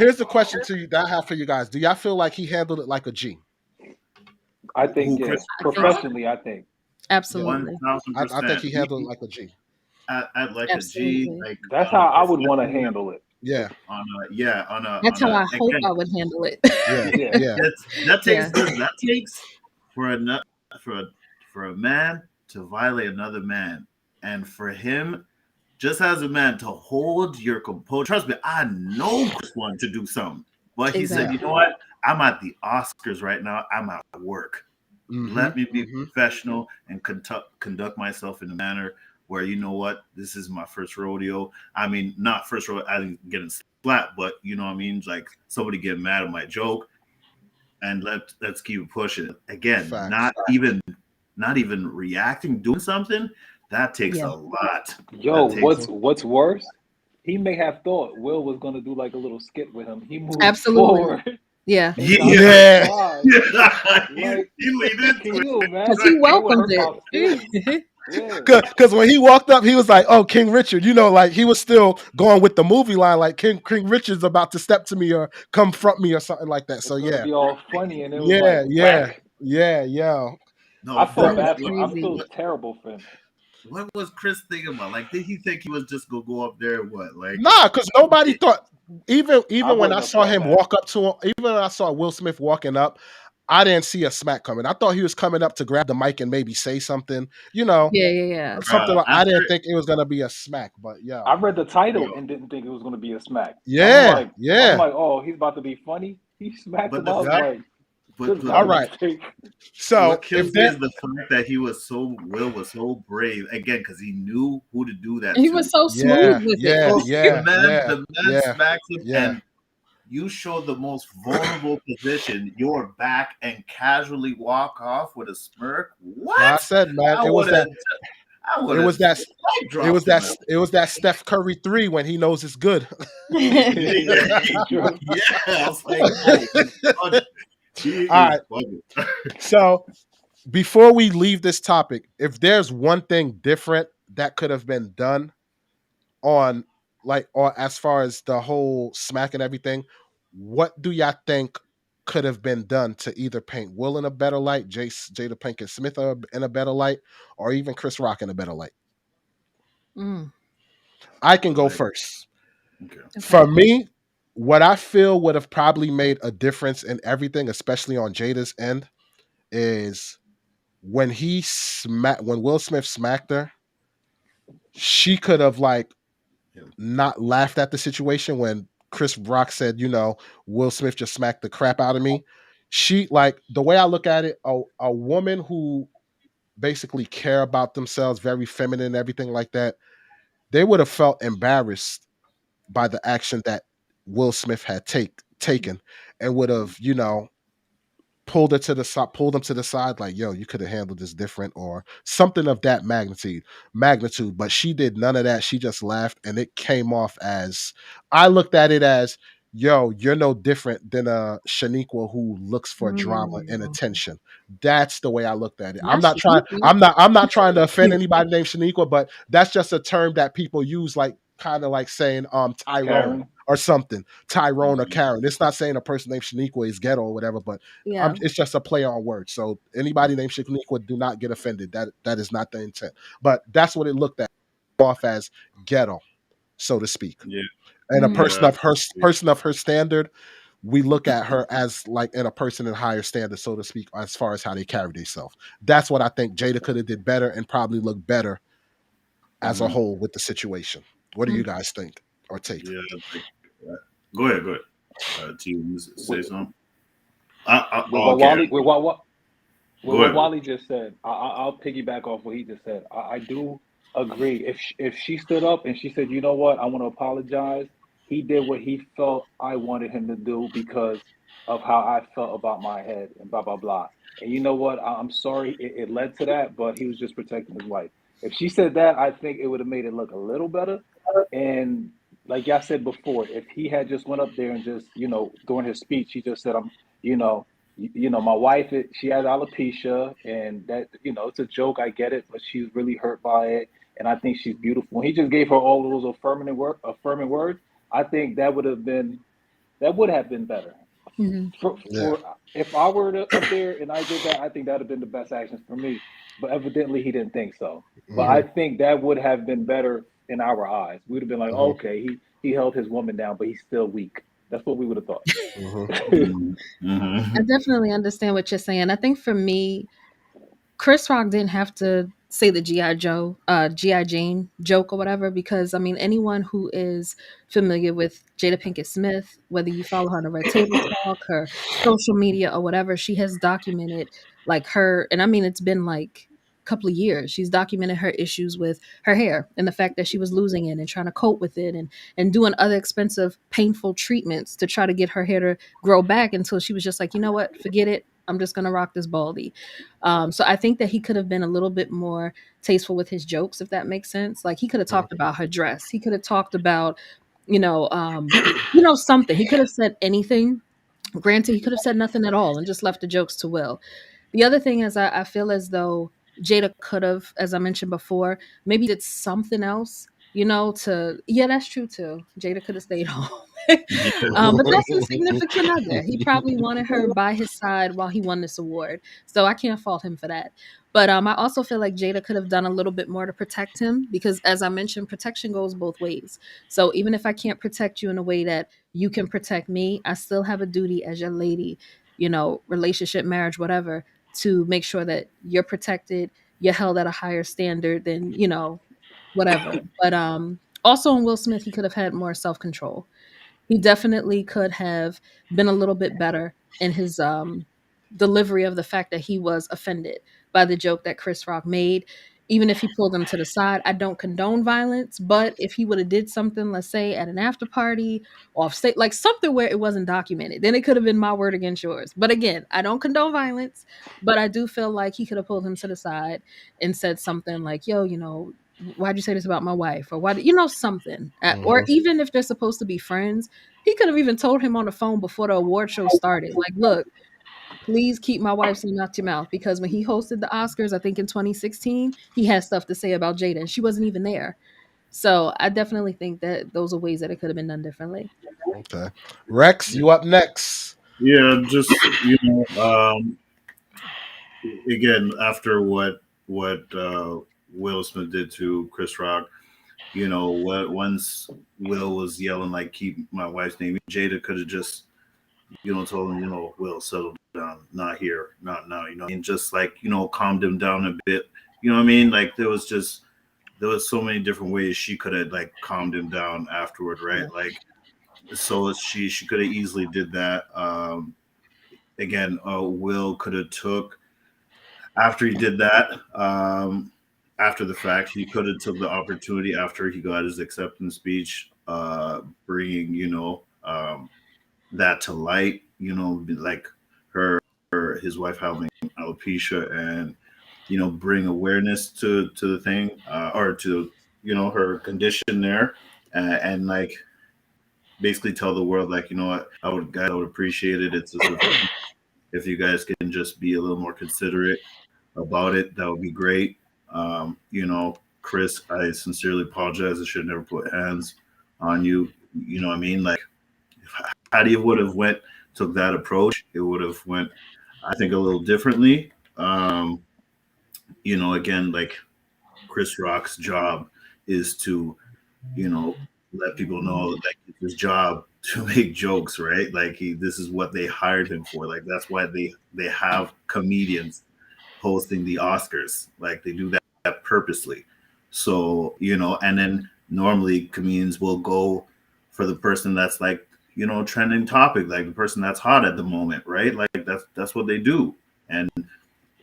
Here's the question to you that I have for you guys. Do y'all feel like he handled it like a G? I think, Who yeah, Chris I think Rock? professionally, I think. Yeah, absolutely, 1000%. I think he handled it like a G. At like a G, absolutely. like That's how I would want to handle it. Yeah, That's on how a I hope again I would handle it. yeah, Yeah. yeah. that Yeah, takes listen, that takes for a for a for a man to violate another man, and for him just as a man to hold your composure. Trust me, I know Chris wanted to do something, but he said, Yeah. "You exactly. know what? I'm at the Oscars right now. I'm at work. Mm-hmm. Let me be Mm-hmm. professional and conduct myself in a manner where you know what, this is my first rodeo. I mean, not first rodeo, I didn't getting slapped, but you know what I mean. Like somebody get mad at my joke, and let's keep pushing. Again, Facts. not even reacting, doing something that takes Yeah, a lot. Yo, That takes Mm-hmm. what's worse? He may have thought Will was gonna do like a little skit with him. He moved absolutely. forward Yeah, and got yeah. Yeah. surprised. Yeah, Like, he leaned into can it. you because imagine? he That would welcomed hurt my feelings. it. Yeah. Because when he walked up, he was like, "Oh, King Richard," like he was still going with the movie line, like King Richard's about to step to me or come front me or something like that. So It's gonna yeah, be all funny, and it was like yeah, yeah, whack. yeah, yeah. I No, felt That but is bad for him. I feel crazy. terrible for him. what was Chris thinking about? Like, did he think he was just gonna go up there and what? Like, Nah, because nobody thought. Even I even when I wouldn't have saw felt him bad. walk up to him, even when I saw Will Smith walking up, I didn't see a smack coming. I thought he was coming up to grab the mic and maybe say something, Yeah, yeah, yeah. something like. I didn't after think it was gonna be a smack, but yeah, I read the title yo, and didn't think it was gonna be a smack. yeah, I'm yeah, like, oh, he's about to be funny. He smacked but him. the I was yeah. fact, like, this but guy's All a what right. mistake. So what if kills me there, is the fact that Will was so brave again because he knew who to do that He was to. so smooth yeah, with it. yeah, yeah, yeah, The man yeah, smacks him, yeah. and you show the most vulnerable position, your back, and casually walk off with a smirk. Like I What? said, man, I would have, I would it have was that, dropped him. Out. it was that Steph Curry three when he knows it's good. Yeah, yeah, True. yeah. I was like, oh, he's funny. He All is right. funny. So before we leave this topic, if there's one thing different that could have been done on or as far as the whole smack and everything, what do y'all think could have been done to either paint Will in a better light, Jada Pinkett Smith in a better light, or even Chris Rock in a better light? Mm, I can go Like, first. okay. For okay. me, what I feel would have probably made a difference in everything, especially on Jada's end, is when Will Smith smacked her, she could have Yeah. not laughed at the situation when Chris Rock said, Will Smith just smacked the crap out of me. She the way I look at it, a woman who basically care about themselves, very feminine, and everything like that, they would have felt embarrassed by the action that Will Smith had taken and would have, pulled him to the side, like, yo, you could have handled this different or something of that magnitude. But she did none of that. She just laughed, and it came off as, I looked at it as, yo, you're no different than a Shaniqua who looks for drama and Mm, attention. That's the way I looked at it. not Shaniqua. I'm not trying to offend anybody named Shaniqua, but that's just a term that people use, like kind of like saying Tyrone Karen. or something. Tyrone or Mhm. Karen. It's not saying a person named Shaniqua is ghetto or whatever, but Yeah. it's just a play on words. So anybody named Shaniqua, do not get offended. That is not the intent. But that's what it looked at off as, ghetto, so to speak. Yeah. And a Mm, Yeah. person of her standard, we look at her as like in a person in higher standard, so to speak, as far as how they carry themselves. That's what I think Jada could have did better and probably looked better as a Mhm. whole with the situation. What do you mm. guys think or take? Yeah. Like, go ahead. Go ahead. T, you say With, something? with Oh, what okay. Wally with Go what ahead. Wally just said, I'll piggyback off what he just said. I do agree. If she stood up and she said, you know what, I want to apologize. He did what he felt I wanted him to do because of how I felt about my head and blah blah blah. And you know what, I'm sorry it led to that, but he was just protecting his wife. If she said that, I think it would have made it look a little better. And like y'all said before, if he had just went up there and just during his speech, he just said, I'm you know my wife, she has alopecia, and that, it's a joke. I get it, but she's really hurt by it, and I think she's beautiful. And he just gave her all of those affirming words. I think that would have been That would have been better. Mhm. Yeah. For if I were up there and I did that, I think that'd have been the best actions for me. But evidently, he didn't think so. But Hmm. I think that would have been better in our eyes. We'd have been like, Hmm. okay, he held his woman down, but he's still weak. That's what we would have thought. Hmm. I Mm-hmm. definitely understand what you're saying. I think for me, Chris Rock didn't have to say the GI Jane joke or whatever, because I mean, anyone who is familiar with Jada Pinkett Smith, whether you follow her on the Red Table Talk, her social media or whatever, she has documented like her, and I mean, it's been like a couple of years. She's documented her issues with her hair and the fact that she was losing it and trying to cope with it, and doing other expensive, painful treatments to try to get her hair to grow back until she was just like, you know what, forget it. I'm just gonna rock this baldy. So I think that he could have been a little bit more tasteful with his jokes, if that makes sense. Like he could have talked about her dress. He could have talked about, something. He could have said anything. Granted, he could have said nothing at all and just left the jokes to Will. The other thing is, I feel as though Jada could have, as I mentioned before, maybe did something else, yeah, that's true too. Jada could have stayed home. But that's his significant other. He probably wanted her by his side while he won this award. So I can't fault him for that. But I also feel like Jada could have done a little bit more to protect him because, as I mentioned, protection goes both ways. So even if I can't protect you in a way that you can protect me, I still have a duty as your lady, relationship, marriage, whatever, to make sure that you're protected, you're held at a higher standard than, whatever. But also in Will Smith, he could have had more self-control. He definitely could have been a little bit better in his delivery of the fact that he was offended by the joke that Chris Rock made. Even if he pulled him to the side, I don't condone violence, but if he would have did something, let's say at an after party, off state, like something where it wasn't documented, then it could have been my word against yours. But again, I don't condone violence, but I do feel like he could have pulled him to the side and said something like, yo, why'd you say this about my wife? Or why did something? Or Hmm. even if they're supposed to be friends, he could have even told him on the phone before the award show started, like, look, please keep my wife's name out your mouth. Because when he hosted the Oscars, I think in 2016, he had stuff to say about Jada and she wasn't even there. So I definitely think that those are ways that it could have been done differently. Okay. Rex, you up next. Yeah, just again after what Will Smith did to Chris Rock, what once Will was yelling like "keep my wife's name," Jada could have just told him, Will, settle down, not here, not now, and just like calmed him down a bit. You know what I mean? Like there was so many different ways she could have like calmed him down afterward, right? Like so she could have easily did that. Again, Will could have took after he did that. After the fact, he could have took the opportunity after he got his acceptance speech, bringing that to light. Like her his wife having alopecia, and bring awareness to the thing, or to her condition there, and like basically tell the world like what I would appreciate it. It's just if you guys can just be a little more considerate about it, that would be great. Chris, I sincerely apologize. I should never put hands on you. You know what I mean? Like, how do you would have went took that approach? It would have went, I think, a little differently. Again, like Chris Rock's job is to, you know, let people know that it's his job to make jokes, right? Like this is what they hired him for. Like that's why they have comedians hosting the Oscars. Like they do that purposely. So, and then normally comedians will go for the person that's like, trending topic, like the person that's hot at the moment, right? Like that's what they do. And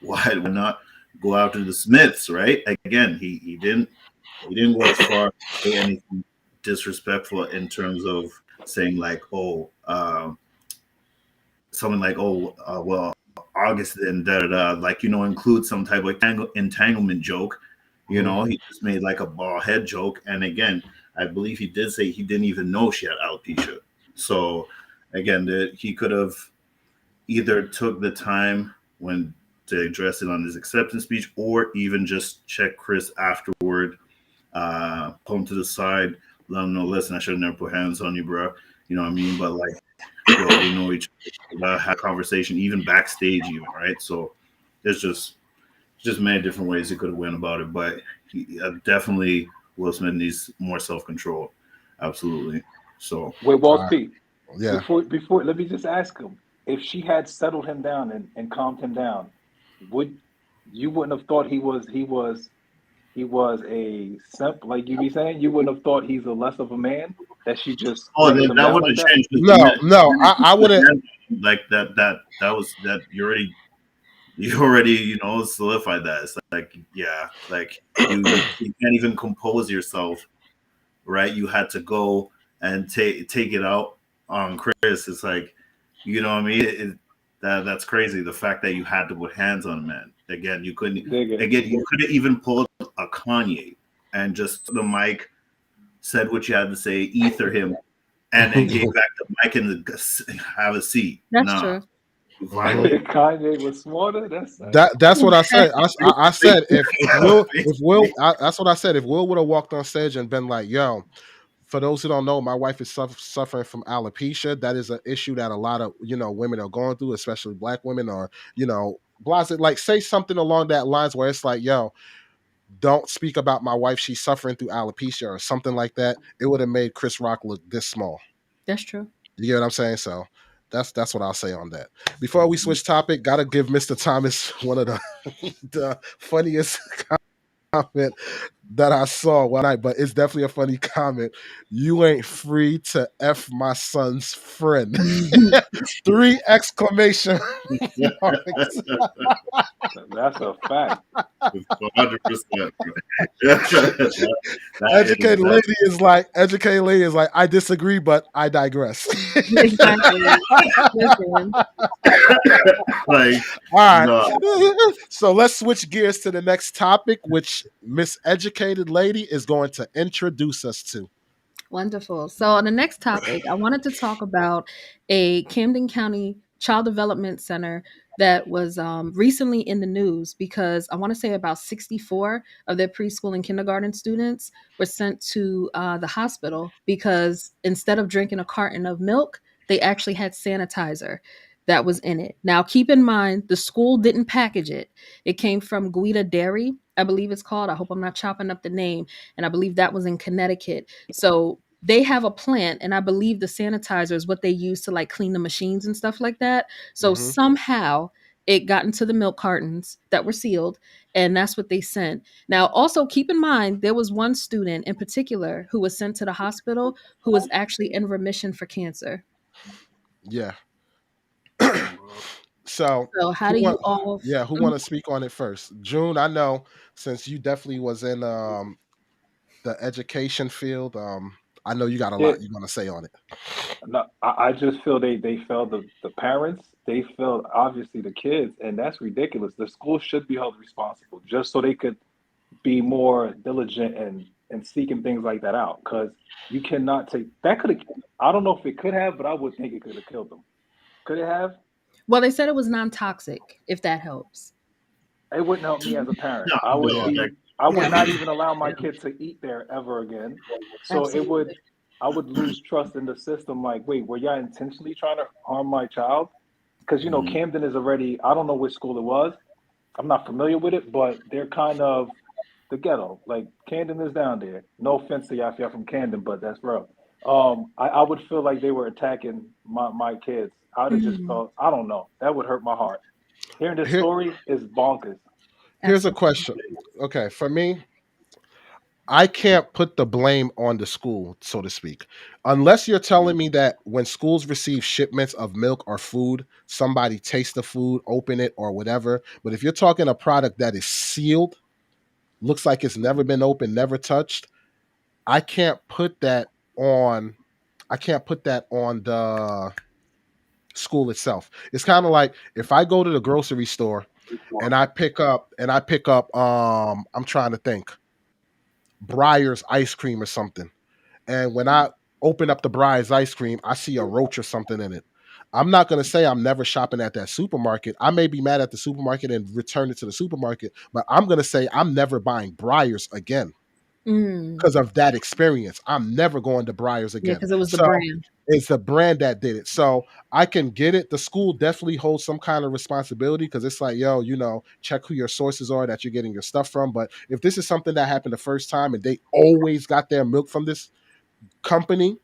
why not go after the Smiths, right? Again, he didn't go as far as say anything disrespectful in terms of saying like, oh, something like, oh, well, August and da da da, like include some type of entanglement joke. Mhm. He just made like a bald head joke, and again, I believe he did say he didn't even know she had alopecia. So again, that he could have either took the time when to address it on his acceptance speech, or even just check Chris afterward, pull him to the side, let him know, listen, I should have never put hands on you, bro. You know what I mean? But like Yo, they know each other, had conversation, even backstage, even right. So there's just many different ways he could have went about it, but definitely Will Smith needs more self control. Absolutely. So Wait, Wall uh, Speed. yeah. Before, let me just ask him if she had settled him down and calmed him down, would you wouldn't have thought he was a simp like you be saying? You wouldn't have thought he's a less of a man that she just oh, breaks him that down wouldn't like have that. changed because No, no, I wouldn't. like that was that you already solidified that. It's like yeah, like you can't even compose yourself, right? You had to go and take it out on Chris. It's like, you know what I mean? That's crazy. The fact that you had to put hands on a man. Again, you couldn't. Dig it. Again, you could have even pulled a Kanye and just the mic, said what you had to say, ether him, and then gave back the mic and have a seat. That's Nah, true. you Mhm. violate. Kanye was smarter. That's what I said. I said if Will that's what I said. If Will would have walked on stage and been like, "Yo, for those who don't know, my wife is suffering from alopecia. That is an issue that a lot of women are going through, especially black women, or like say something along that lines where it's like, yo, don't speak about my wife. She's suffering through alopecia or something like that. It would have made Chris Rock look this small. That's true. You get what I'm saying? So that's what I'll say on that. Before we switch topic, gotta give Mr. Thomas one of the the funniest comment that I saw one night, but it's definitely a funny comment. You ain't free to F my son's friend. Three exclamation marks. That's a fact. 100%. that is that. Educated lady is like, I disagree, but I digress. Exactly. Listen, Like All right. no, So let's switch gears to the next topic, which Miss Educated Lady is going to introduce us to. wonderful. So, on the next topic, I wanted to talk about a Camden County Child Development Center that was recently in the news because I want to say about 64 of their preschool and kindergarten students were sent to the hospital because instead of drinking a carton of milk, they actually had sanitizer that was in it. Now, keep in mind, the school didn't package it. It came from Guida Dairy, I believe it's called. I hope I'm not chopping up the name. And I believe that was in Connecticut. So they have a plant, and I believe the sanitizer is what they use to like clean the machines and stuff like that. So Hmm. somehow it got into the milk cartons that were sealed, and that's what they sent. Now, also keep in mind, there was one student in particular who was sent to the hospital who was actually in remission for cancer. Yeah. So So how who do want? you all? Yeah, who want to speak on it first? June, I know since you definitely was in the education field. I know you got a Yeah, lot you want to say on it. no, I just feel they failed the parents, they failed obviously the kids, and that's ridiculous. The school should be held responsible just so they could be more diligent and seeking things like that out. Because you cannot take that could have. I don't know if it could have, but I would think it could have killed them. Could it have? Well, they said it was non-toxic, if that helps. It wouldn't help me as a parent. no, no, like I would Yeah, not even allow my kid to eat there ever again. So absolutely. I would lose trust in the system. Like, wait, were y'all intentionally trying to harm my child? Because mhm. Camden is already. I don't know which school it was. I'm not familiar with it, but they're kind of the ghetto. Like Camden is down there. No offense to y'all if y'all from Camden, but that's real. I would feel like they were attacking my kids. I'd have just Mhm. felt. I don't know. That would hurt my heart. Hearing this Here, story is bonkers. here's a Absolutely. question. Okay, for me, I can't put the blame on the school, so to speak, unless you're telling me that when schools receive shipments of milk or food, somebody tastes the food, open it, or whatever. But if you're talking a product that is sealed, looks like it's never been opened, never touched, I can't put that on. I can't put that on the school itself. It's kind of like if I go to the grocery store and I pick up I'm trying to think Briar's ice cream or something. And when I open up the Briar's ice cream, I see a roach or something in it. I'm not going to say I'm never shopping at that supermarket. I may be mad at the supermarket and return it to the supermarket, but I'm going to say I'm never buying Briar's again. Mm. because of that experience. I'm never going to Briars Yeah, again. because it was the So brand. it's the brand that did it. So I can get it. The school definitely holds some kind of responsibility because it's like, yo, check who your sources are that you're getting your stuff from. But if this is something that happened the first time and they always got their milk from this company,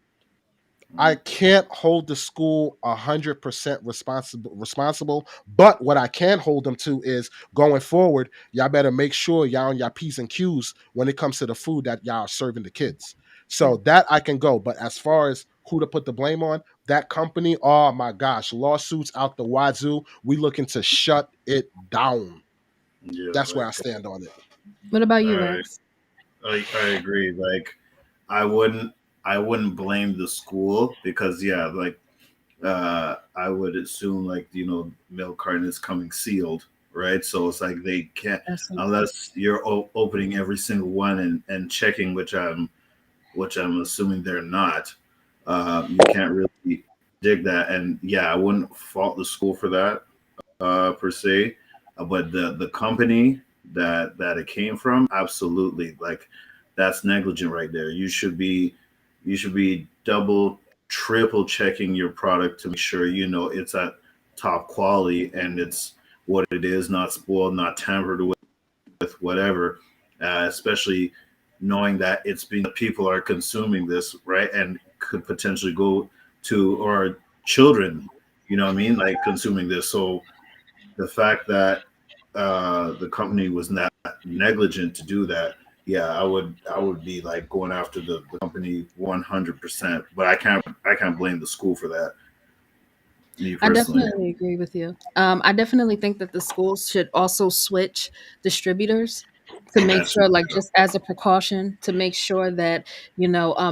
I Mhm. can't hold the school 100% responsible. But what I can hold them to is going forward, y'all better make sure y'all on your P's and Q's when it comes to the food that y'all are serving the kids. Yeah. So that I can go. But as far as who to put the blame on, that company, oh my gosh, lawsuits out the wazoo. We looking to shut it down. Yeah, That's where I like stand on it. What about you, I Rex? I agree. Like I wouldn't I wouldn't blame the school because yeah, like I would assume like milk carton is coming sealed, right? So it's like they can't Absolutely. unless you're opening every single one and checking, which I'm assuming they're not. You can't really dig that, and yeah, I wouldn't fault the school for that per se, but the company that it came from, absolutely, like that's negligent right there. You should be double, triple checking your product to make sure it's at top quality and it's what it is, not spoiled, not tampered with, whatever. Especially knowing that it's being people are consuming this right and could potentially go to or children, what I mean, like consuming this. So the fact that the company was not negligent to do that, yeah, I would be like going after the company 100%. But I can't blame the school for that. Me I personally, definitely agree with you. I definitely think that the schools should also switch distributors to make that's sure, like, just as a precaution, to make sure that,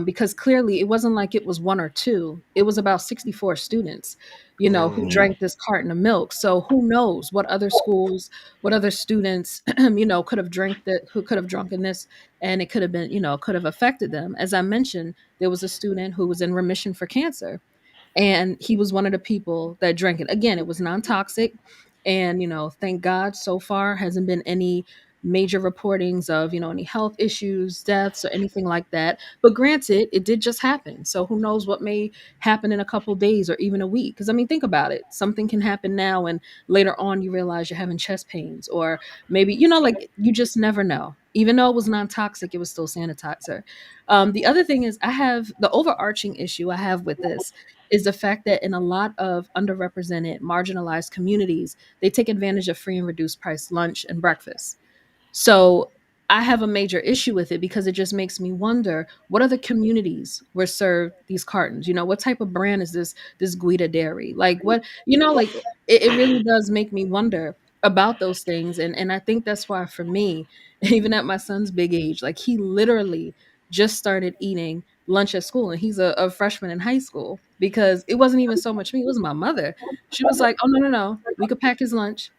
because clearly it wasn't like it was one or two, it was about 64 students, who Mhm. drank this carton of milk. So who knows what other schools, what other students, could have drank that, who could have drunken this, and it could have been, could have affected them. As I mentioned, there was a student who was in remission for cancer, and he was one of the people that drank it. Again, it was non-toxic, and thank God so far hasn't been any major reportings of any health issues, deaths, or anything like that. But granted, it did just happen, so who knows what may happen in a couple days or even a week. Because I mean, think about it, something can happen now and later on you realize you're having chest pains, or maybe like, you just never know. Even though it was non-toxic, it was still sanitizer. The other thing is, I have the overarching issue I have with this is the fact that in a lot of underrepresented, marginalized communities, they take advantage of free and reduced price lunch and breakfast. So I have a major issue with it because it just makes me wonder what other communities were served these cartons. What type of brand is this Guida Dairy? Like what, like it really does make me wonder about those things. And I think that's why for me, even at my son's big age, like he literally just started eating lunch at school and he's a freshman in high school because it wasn't even so much me, it was my mother. She was like, oh no, we could pack his lunch.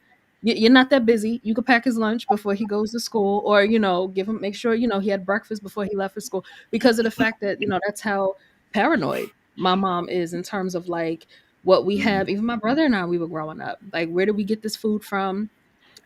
You're not that busy. You could pack his lunch before he goes to school, or give him, make sure he had breakfast before he left for school, because of the fact that that's how paranoid my mom is in terms of like what we mm, have. Even my brother and I, we were growing up, like, where did we get this food from?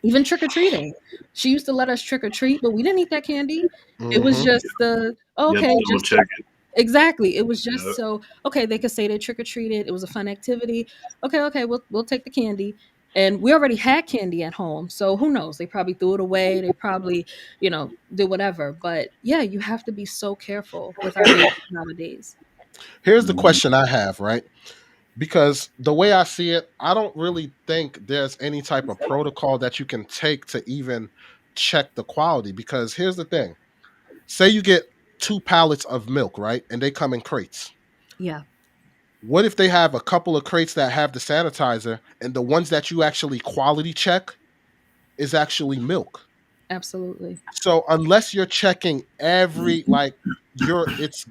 Even trick or treating, she used to let us trick or treat, but we didn't eat that candy. It was Mhm. just the, oh, you have to okay, double just check it. exactly. It was just Yeah. so, okay, they could say they trick or treated. It was a fun activity. Okay, okay, we'll take the candy. And we already had candy at home. So who knows? They probably threw it away. They probably, did whatever. But yeah, you have to be so careful with our babies nowadays. Here's the Mhm. question I have, right? Because the way I see it, I don't really think there's any type of protocol that you can take to even check the quality. Because here's the thing, say you get 2 pallets of milk, right? And they come in crates. Yeah, What if they have a couple of crates that have the sanitizer and the ones that you actually quality check is actually milk? absolutely. So unless you're checking every like you're it's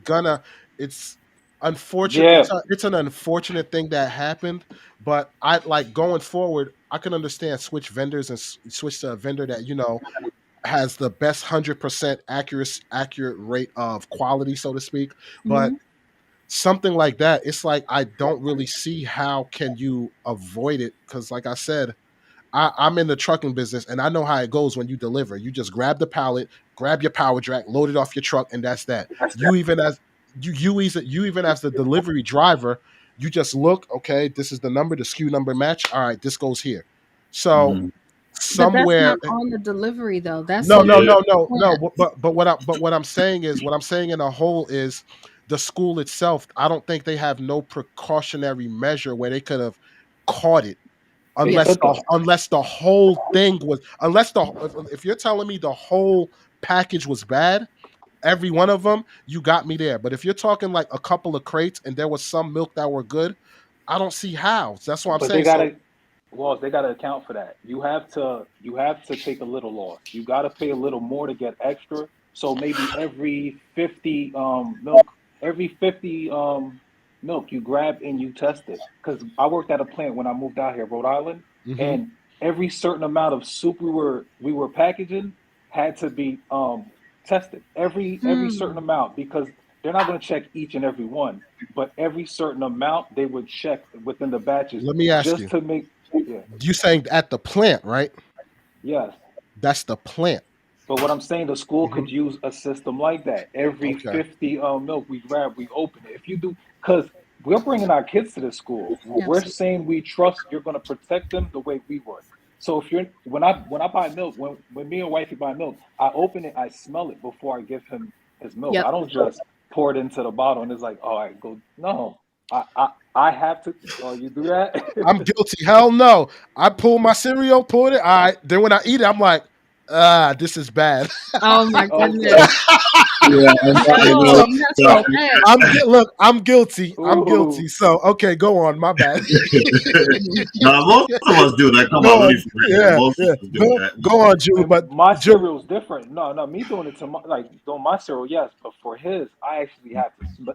unfortunate Yeah, it's an unfortunate thing that happened, but I like going forward, I can understand switch vendors and switch to a vendor that has the best 100% accurate rate of quality, so to speak. But Hmm. something like that, it's like I don't really see how can you avoid it, because like I said, I'm in the trucking business, and I know how it goes when you deliver. You just grab the pallet, grab your power jack, load it off your truck, and that's that. You even as you even as the delivery driver, you just look. Okay, this is the number, the SKU number match. All right, this goes here. So Mhm. But that's somewhere not on the delivery though. That's no, no, something Yeah. no, with the no, no. plant. What I'm saying is what I'm saying in a whole is the school itself. I don't think they have no precautionary measure where they could have caught it They Yeah. could though. unless the whole thing was unless the if you're telling me the whole package was bad, every one of them, you got me there. But if you're talking like a couple of crates and there was some milk that were good, I don't see how. So that's what I'm But they saying. So gotta Walls, they gotta account for that. You have to take a little loss. You gotta pay a little more to get extra. So maybe every 50 milk you grab and you test it. Because I worked at a plant when I moved out here, Rhode Island, mhm. and every certain amount of soup we were packaging had to be tested. Every certain Hmm. amount because they're not gonna check each and every one, but every certain amount they would check within the batches Let me ask just you. to make yeah, You saying at the plant, right? yes. That's the plant. But what I'm saying, the school Hmm. could use a system like that. Every Okay. 50 milk we grab, we open it. If you do, because we're bringing our kids to this school, we're Absolutely. saying we trust you're going to protect them the way we would. So if you're when I buy milk, when me and wifey buy milk, I open it, I smell it before I give him his milk. Yep. I don't just pour it into the bottle and it's like, all right, go. No, I have to. Oh, you do that? I'm guilty. Hell no. I pull my cereal, pulled it. All right. Then when I eat it, I'm like, this is bad. Oh my Okay. goodness. Yeah, and that, No, So, you have to so check. look, I'm guilty. I'm guilty. Ooh. So okay, go on. My bad. now most of us do that. Come Go on, let me on. forget that. Yeah, Most of yeah. us do that. Go on, June. And But my June, cereal's different. No, no, me doing it to my like doing my cereal, yes, but for his, I actually have to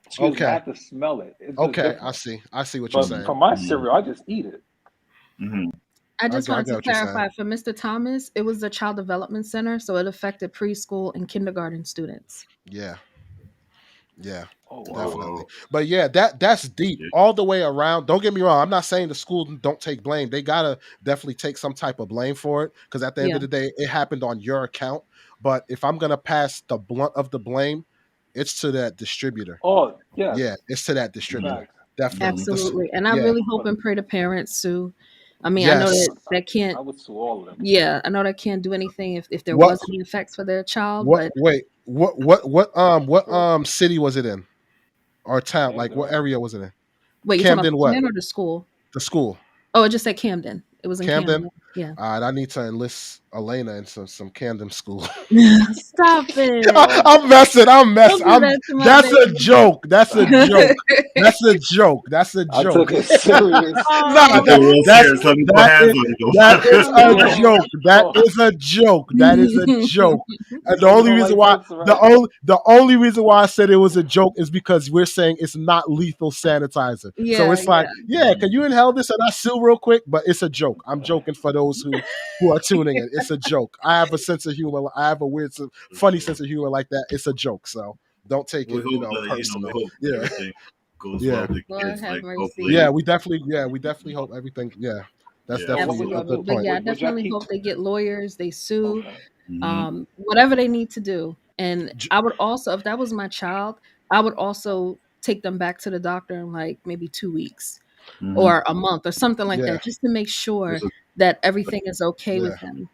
excuse me, I okay. have to smell it. It's just Okay, different. I see what you're But saying. for my Mhm. cereal, I just eat it. Mhm. I I just get wanted to what you're saying. clarify for Mr. Thomas, it was the Child Development Center, so it affected preschool and kindergarten students. Yeah. Yeah, Oh Oh wow. definitely. well. But yeah, that's deep Yeah. all the way around. Don't get me wrong. I'm not saying the school don't take blame. They gotta definitely take some type of blame for it because at the end Yeah. of the day, it happened on your account. But if I'm gonna pass the blunt of the blame, it's to that distributor. Oh yes, Yeah, it's to that distributor. facts. Definitely. Mhm. Absolutely. And I Yeah. really hope But and pray to parents too. I mean, I know Yes. that that I can't would sue all of them. yeah, I know that can't do anything if there What? was any effects for their child, What? but Wait. What Sure. city was it in or town? Like Camden, what right? area was it in? wait, you talking about Camden. the What? plant or the school? The school. Oh, it just said Camden. It was in Camden. Camden. Yeah. All right, I need to enlist Elena in some Camden school. Stop it. Um I'm messing. I'm Don't messing. do that to my That's a baby. joke. That's a joke. That's a joke. That's a I joke. took it serious. Nah, I Oh, took it real that's serious. Let me put that hands is on you. that is a Oh, joke. That oh. is a joke. That is a joke. And the So you only don't reason like why jokes, right? the only reason why I said it was a joke is because we're saying it's not lethal sanitizer. So yeah, it's like, yeah. yeah, can you inhale this and I seal real quick? But it's a joke. I'm joking for those who are tuning in. It's a joke. I have a sense of humor. I have a weird, For funny sure. sense of humor like that. It's a joke. So don't take We it, hope that we personal. hope Yeah, everything goes yeah. well with the Lord kids. have Like mercy. Yeah, hopefully, we definitely hope everything. Yeah, that's yeah. But definitely what, a Absolutely. good But point. yeah, I would y'all definitely keep? hope they get lawyers, they sue, Okay. Hmm. whatever they need to do. And J- I would also, if that was my child, I would also take them back to the doctor in like maybe 2 weeks Hmm. or a month or something like Yeah, that, just to make sure that everything is okay yeah. with them.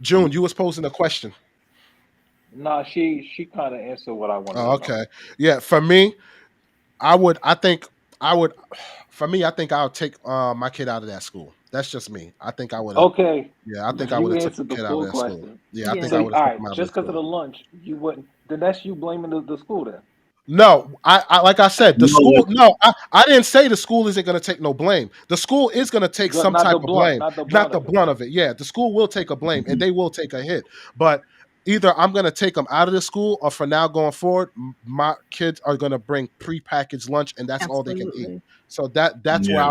June, you was posing a question. Nah, she kind of answered what I wanted Oh, to know. okay. Yeah, for me, I would. I think I would. For me, I think I would take my kid out of that school. That's just me. I think I would have. Okay, Yeah, I think I you would have took the answered the kid out of full that school. question. Yeah, I think Yeah. So, I would have all took him right, out of the just because of school. the lunch, you wouldn't. Then that's you blaming the school then. No, I like I said, the No, school. No, I didn't say the school isn't going to take no blame. The school is going to take some Not type the of blunt, blame, not the not blunt the of it. brunt of it. Yeah, the school will take a blame and mhm. they will take a hit. But either I'm going to take them out of the school, or for now going forward, my kids are going to bring prepackaged lunch, and that's all they can eat. Absolutely. So that's where Yeah,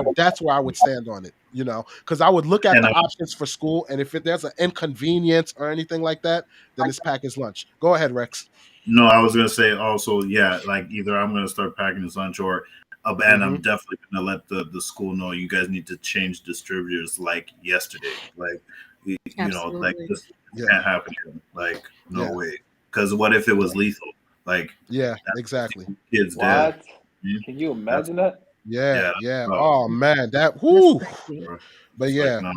I would stand on it. Because I would look at and the options for school, and if there's an inconvenience or anything like that, then it's packaged lunch. Go ahead, Rex. no, I was gonna say also, yeah, like either I'm gonna start packing his lunch, or And Hmm. I'm definitely gonna let the school know you guys need to change distributors like yesterday. Like like Absolutely. this Yeah, can't happen here. Like no yeah, way. Because what if it yeah, was lethal? Like yeah, that's exactly. 50 kids dead. Yeah, What? Mhm. Can you That's imagine that? yeah, yeah, yeah. that's rough, Oh man, that That's whoo. crazy. bro. But It's like yeah, nah.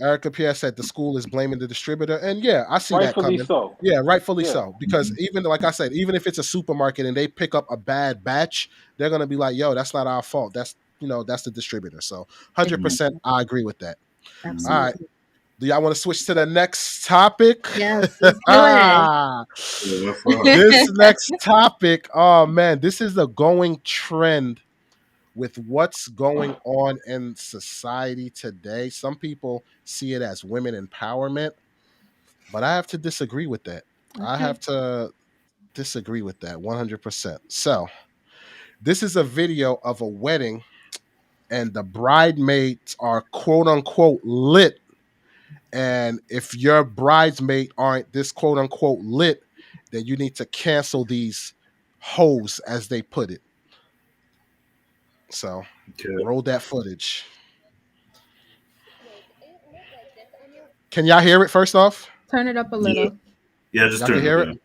Erica Pierre said the school is blaming the distributor, and yeah, I see that Rightfully coming. so. Yeah, rightfully Yeah. so. Because Mhm. even like I said, even if it's a supermarket and they pick up a bad batch, they're gonna be like, "Yo, that's not our fault. That's the distributor." So, Mhm. 100%, Exactly. I agree with that. All Mhm. right, Absolutely. do y'all want to switch to the next topic? Yes, let's do it. Yeah, what's up? This next topic, oh man, this is the going trend with what's going on in society today. Some people see it as women empowerment, but I have to disagree with that. I Okay. have to disagree with that 100%. So, this is a video of a wedding, and the bridesmaids are quote unquote lit. And if your bridesmaid aren't this quote unquote lit, then you need to cancel these hoes, as they put it. So, Okay. roll that footage. Can y'all hear it first off? Turn it up a Yeah. little. Yeah, just Y'all can turn it up. hear it?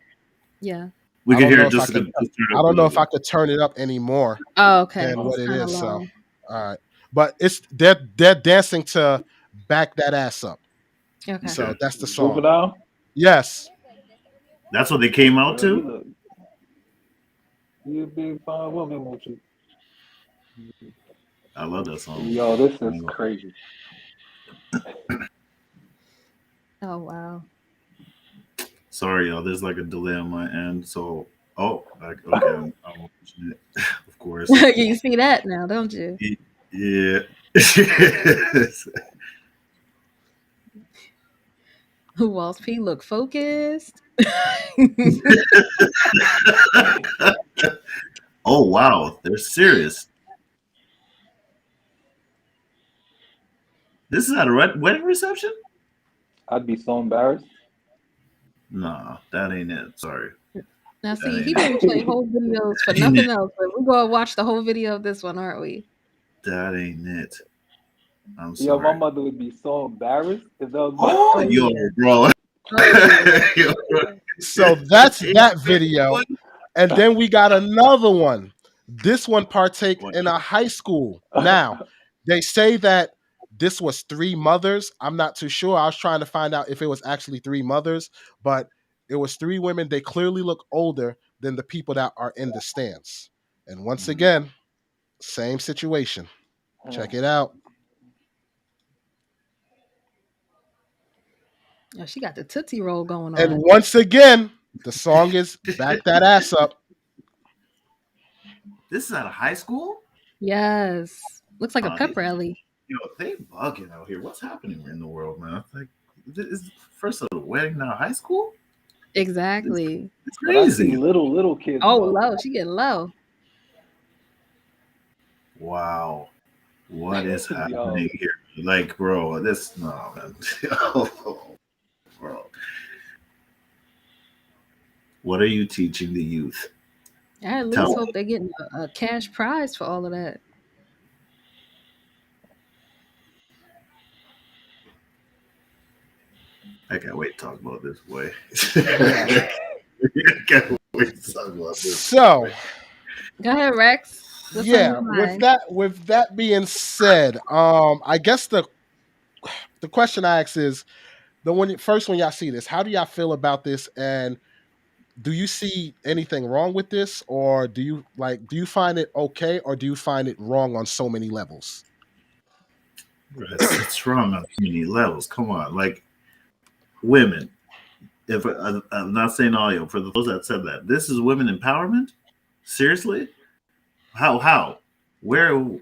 Yeah. Yeah. We I can don't hear know it. if I Just, could just turn it I up a don't know little if I bit. could turn it up any more Oh, okay. than Oh, what It's it kind of is. So, low. all right. But they're dancing to Back That Ass Up. Okay. So, Okay. that's the song. juvenile. Yes. That's what they came out Girl, you to. look. You a big fine woman, won't you? I love that song. Yo, this is crazy. Oh, wow. Sorry, y'all. There's like a delay on my end. So, okay. I'm watching it, of course. You see that now, don't you? Yeah. Walls P look focused. Oh wow, they're serious. This is at a wedding reception? I'd be so embarrassed. Nah, that ain't it. Sorry, Now, that see, he ain't it. didn't play whole videos for That ain't it. nothing else, but we're going to watch the whole video of this one, aren't we? That ain't it. I'm Yo, my sorry. mother would be so embarrassed if that was my. Oh, Oh, yo, yeah. bro. Oh, yeah. Yo, So, that's that video. And then we got another one. This one partake in a high school. Now, they say that this was three mothers. I'm not too sure. I was trying to find out if it was actually three mothers, but it was three women. They clearly look older than the people that are in the stands. And once again, same situation. Check it out. Oh, she got the Tootsie Roll going And on. once again, the song is Back That Ass Up. This is at a high school? Yes. Looks like a pep These, rally. they bugging out here. What's happening in the world, man? Like, this is first of the wedding, now high school? It's, Exactly. it's But I see crazy. little kids Oh, now. low. She getting low. Wow. What is Yo, happening here? Like, bro, this, no, man. Oh, bro. What are you teaching the youth? I at Tell least me. hope they're getting a cash prize for all of that. I can't wait to talk about this boy. Yeah. I can't wait to talk about this So, boy. Go ahead, Rex. What's on yeah, your mind? with that being said, I guess the question I ask is first when y'all see this, how do y'all feel about this, and do you see anything wrong with this, or do you find it okay, or do you find it wrong on so many levels? It's wrong on many levels. Come on, like women. If I'm not saying all you, for those that said that, this is women empowerment. Seriously, how, where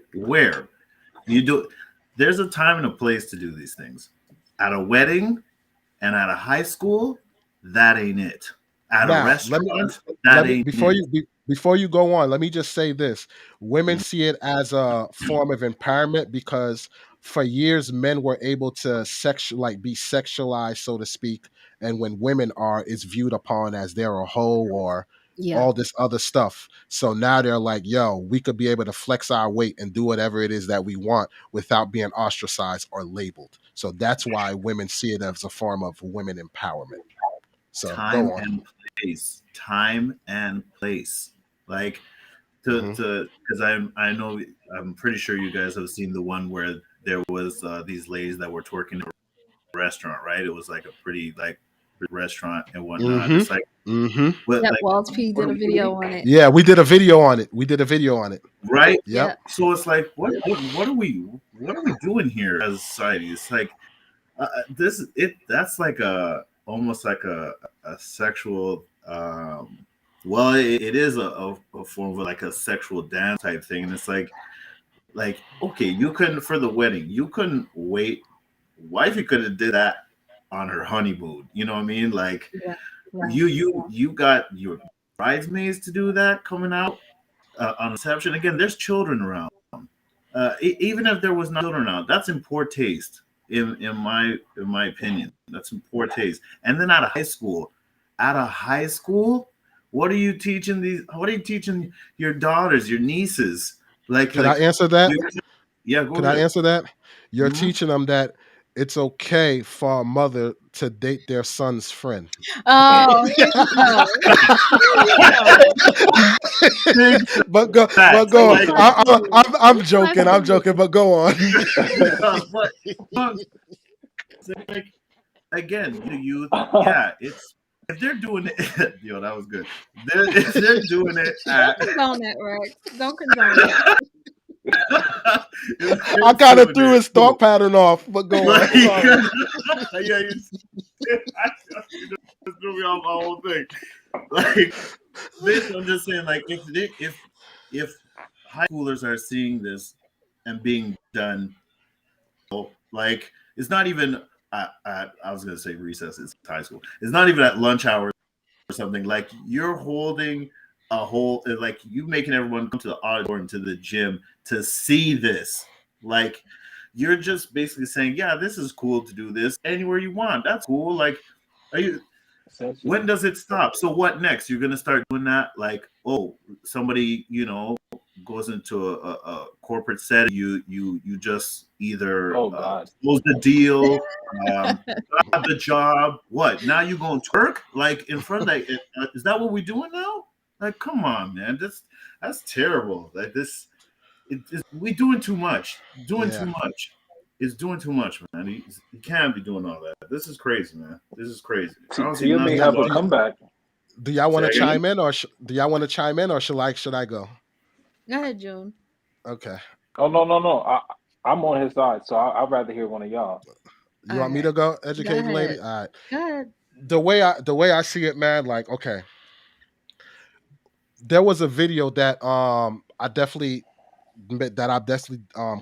you do? There's a time and a place to do these things. At a wedding and at a high school, that ain't it. At a Now, restaurant, that ain't it. before you go on, let me just say this. Women see it as a form of empowerment because for years men were able to be sexualized, so to speak, and when women are, it's viewed upon as they're a hoe, or Yeah. all this other stuff. So now they're like, yo, we could be able to flex our weight and do whatever it is that we want without being ostracized or labeled. So that's why women see it as a form of women empowerment. So go Time on. and place. Time and place. Like Hmm. to because I know I'm pretty sure you guys have seen the one where there was these ladies that were twerking in a restaurant, right? It was like a pretty like restaurant and whatnot. Hmm. It's like Hmm. what Yep. like Walls P what did a video on it. Yeah, we did a video on it. We did a video on it. right? Yep. Yeah. So it's like what are we doing here as a society? It's like this it that's like a almost like a sexual well it is a form of like a sexual dance type thing, and it's like okay, you couldn't for the wedding, you couldn't wait, wifey could have did that on her honeymoon, you know what I mean? Like Yeah. Yeah. you got your bridesmaids to do that coming out on reception. Again, there's children around. Even if there was no children around, that's in poor taste. In my opinion, that's in poor taste. And then out of high school, what are you teaching these? What are you teaching your daughters, your nieces? Can I answer that? you- yeah, go Can I ahead. answer that? You're Mhm. teaching them that it's okay for a mother to date their son's friend. Oh, here you go. Here you go. Big But facts. Play go on. Like, smart food. I'm Play smart joking. I'm joking. food. But go on. but like again, yeah, it's if they're doing it, yo, that was good. If they're doing it Don't at, condone that, Rex. Don't condone it. if I they're kind of doing threw it, his thought pattern off. But go on. like, I'm sorry. yeah, you just threw me off my whole thing. Like, basically, I'm just saying, like, if high schoolers are seeing this and being done, like, it's not even. I was gonna say recess. It's high school. It's not even at lunch hour or something. Like you're holding a whole, like you making everyone come to the auditorium, to the gym to see this. Like you're just basically saying, yeah, this is cool to do this anywhere you want. That's cool. Like, are you? When Essentially. does it stop? So what next? You're gonna start doing that? Like, oh, somebody, goes into a corporate setting. You just either Oh God. close the deal, got the job. What? Now you going to work like in front of that? Is that what we doing now? Like, come on, man. That's terrible. Like this, we doing too much. Doing too Yeah. much. It's doing too much, man. You can't be doing all that. This is crazy, man. This is crazy. I don't see Tia may nothing Yeah. have a about. comeback. Do y'all want Say to again? chime in, or do y'all want to chime in, or should I go? Go ahead, June. Okay. Oh no, no, no. I'm on his side, so I'd rather hear one of y'all. You All want me right. to go, Go educate the lady? ahead. All right. Go ahead. The way I see it, man. Like, okay, there was a video that I definitely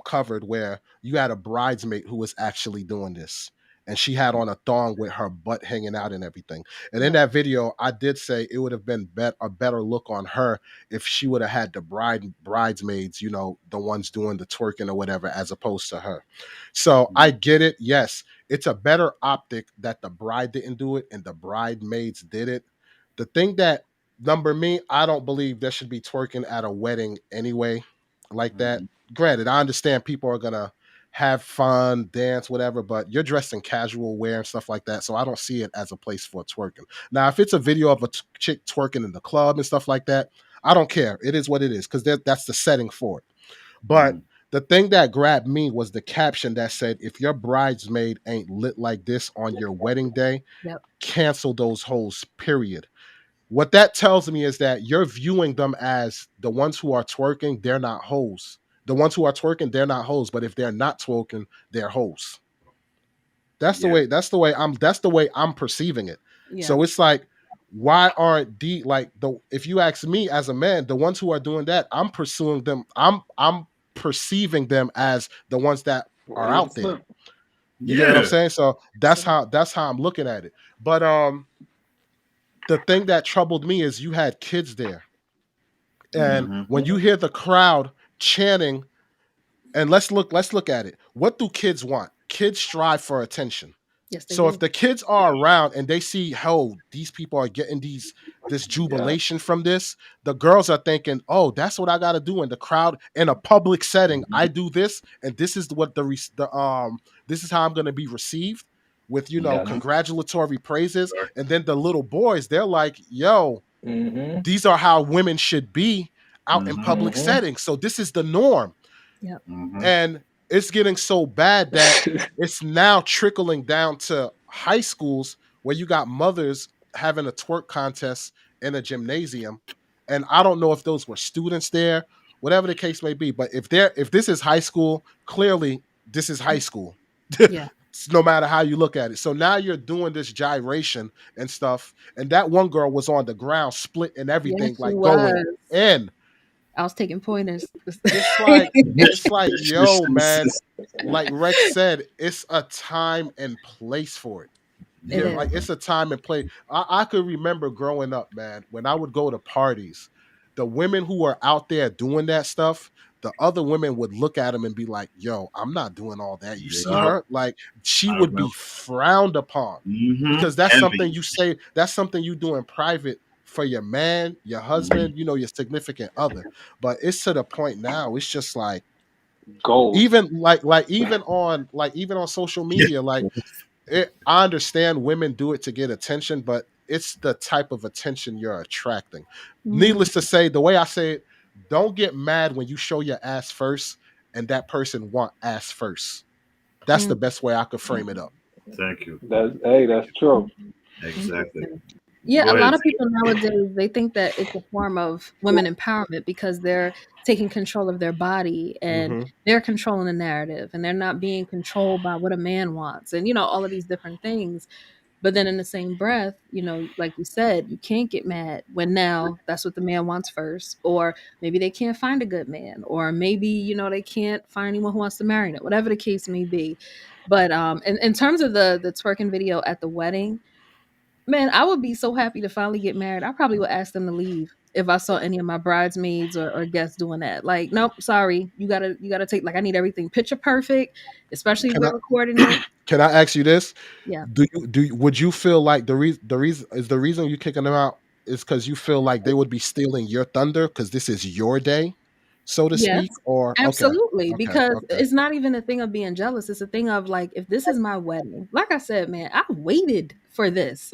covered where you had a bridesmaid who was actually doing this, and she had on a thong with her butt hanging out and everything. And in Yep. that video, I did say it would have been a better look on her if she would have had the bridesmaids, the ones doing the twerking or whatever, as opposed to her. So I Mhm. get it. Yes, it's a better optic that the bride didn't do it and the bridesmaids did it. The thing that number me, I don't believe there should be twerking at a wedding anyway, like that. Mhm. Granted, I understand people are gonna have fun, dance, whatever, but you're dressed in casual wear and stuff like that. So I don't see it as a place for twerking. Now, if it's a video of a chick twerking in the club and stuff like that, I don't care. It is what it is because that's the setting for it. But Mhm. the thing that grabbed me was the caption that said, "If your bridesmaid ain't lit like this on your wedding day, Yep. cancel those hoes." Period. What that tells me is that you're viewing them as the ones who are twerking, they're not hoes. The ones who are twerking, they're not hoes. But if they're not twerking, they're hoes. That's the Yeah. way. That's the way I'm perceiving it. Yeah. So it's like, why aren't if you ask me as a man, the ones who are doing that, I'm pursuing them. I'm perceiving them as the ones that are Ready to out there. slip. You get what I'm Yeah. saying? So So, that's how I'm looking at it. But the thing that troubled me is you had kids there. And Mhm. when you hear the crowd chanting, and let's look at it. What do kids want? Kids strive for attention. yes, they So if do. the kids are around and they see how these people are getting these this Yeah. jubilation from this, the girls are thinking, oh, that's what I got to do in the crowd in a public setting. I do this, and this is what this is how I'm going to be received with Yes. Mm-hmm. congratulatory praises. Sure. And then the little boys, they're like, yo, Mm-hmm. these are how women should be out in Mm-hmm. public Mm-hmm. settings. So this is the norm. Yep. Mm-hmm. And it's getting so bad that it's now trickling down to high schools where you got mothers having a twerk contest in a gymnasium. And I don't know if those were students there, whatever the case may be. But if this is high school, clearly this is high school. Yeah. No matter how you look at it. So now you're doing this gyration and stuff. And that one girl was on the ground, split and everything, Yes, she like going was. in. I was taking pointers. It's like it's like, yo, man, It's- like Rex said, it's a time and place for it. It yeah. is. Like it's a time and place. I could remember growing up, man, when I would go to parties, the women who were out there doing that stuff, the other women would look at them and be like, yo, I'm not doing all that. You see Yeah. her? Like she I would be remember. frowned upon Mm-hmm. because that's something Envy. you say, that's something you do in private for your man, your Mm-hmm. husband, your significant other. But it's to the point now, it's just like, Gold. even even on social Yeah. media, like I understand women do it to get attention, but it's the type of attention you're attracting. Mhm. Needless to say, the way I say it, don't get mad when you show your ass first and that person want ass first. That's the Mm. best way I could frame it up. Thank you. That's true. Exactly. Interesting. Yeah, Go a ahead. lot of people nowadays they think that it's a form of women empowerment because they're taking control of their body and Hmm. they're controlling the narrative and they're not being controlled by what a man wants and all of these different things. But then in the same breath, like you said, you can't get mad when now that's what the man wants first, or maybe they can't find a good man, or maybe they can't find anyone who wants to marry them, whatever the case may be. But in terms of the twerking video at the wedding, man, I would be so happy to finally get married. I probably would ask them to leave if I saw any of my bridesmaids or guests doing that. Like, nope, sorry, you gotta take, like, I need everything picture perfect, especially if Can I we're recording it. can I ask you this? Yeah. Would you feel like the reason you kicking them out is because you feel like they would be stealing your thunder because this is your day, so to Yes, speak? Or okay, absolutely. okay, Because okay. it's not even a thing of being jealous. It's a thing of, like, if this is my wedding, like I said, man, I waited for this.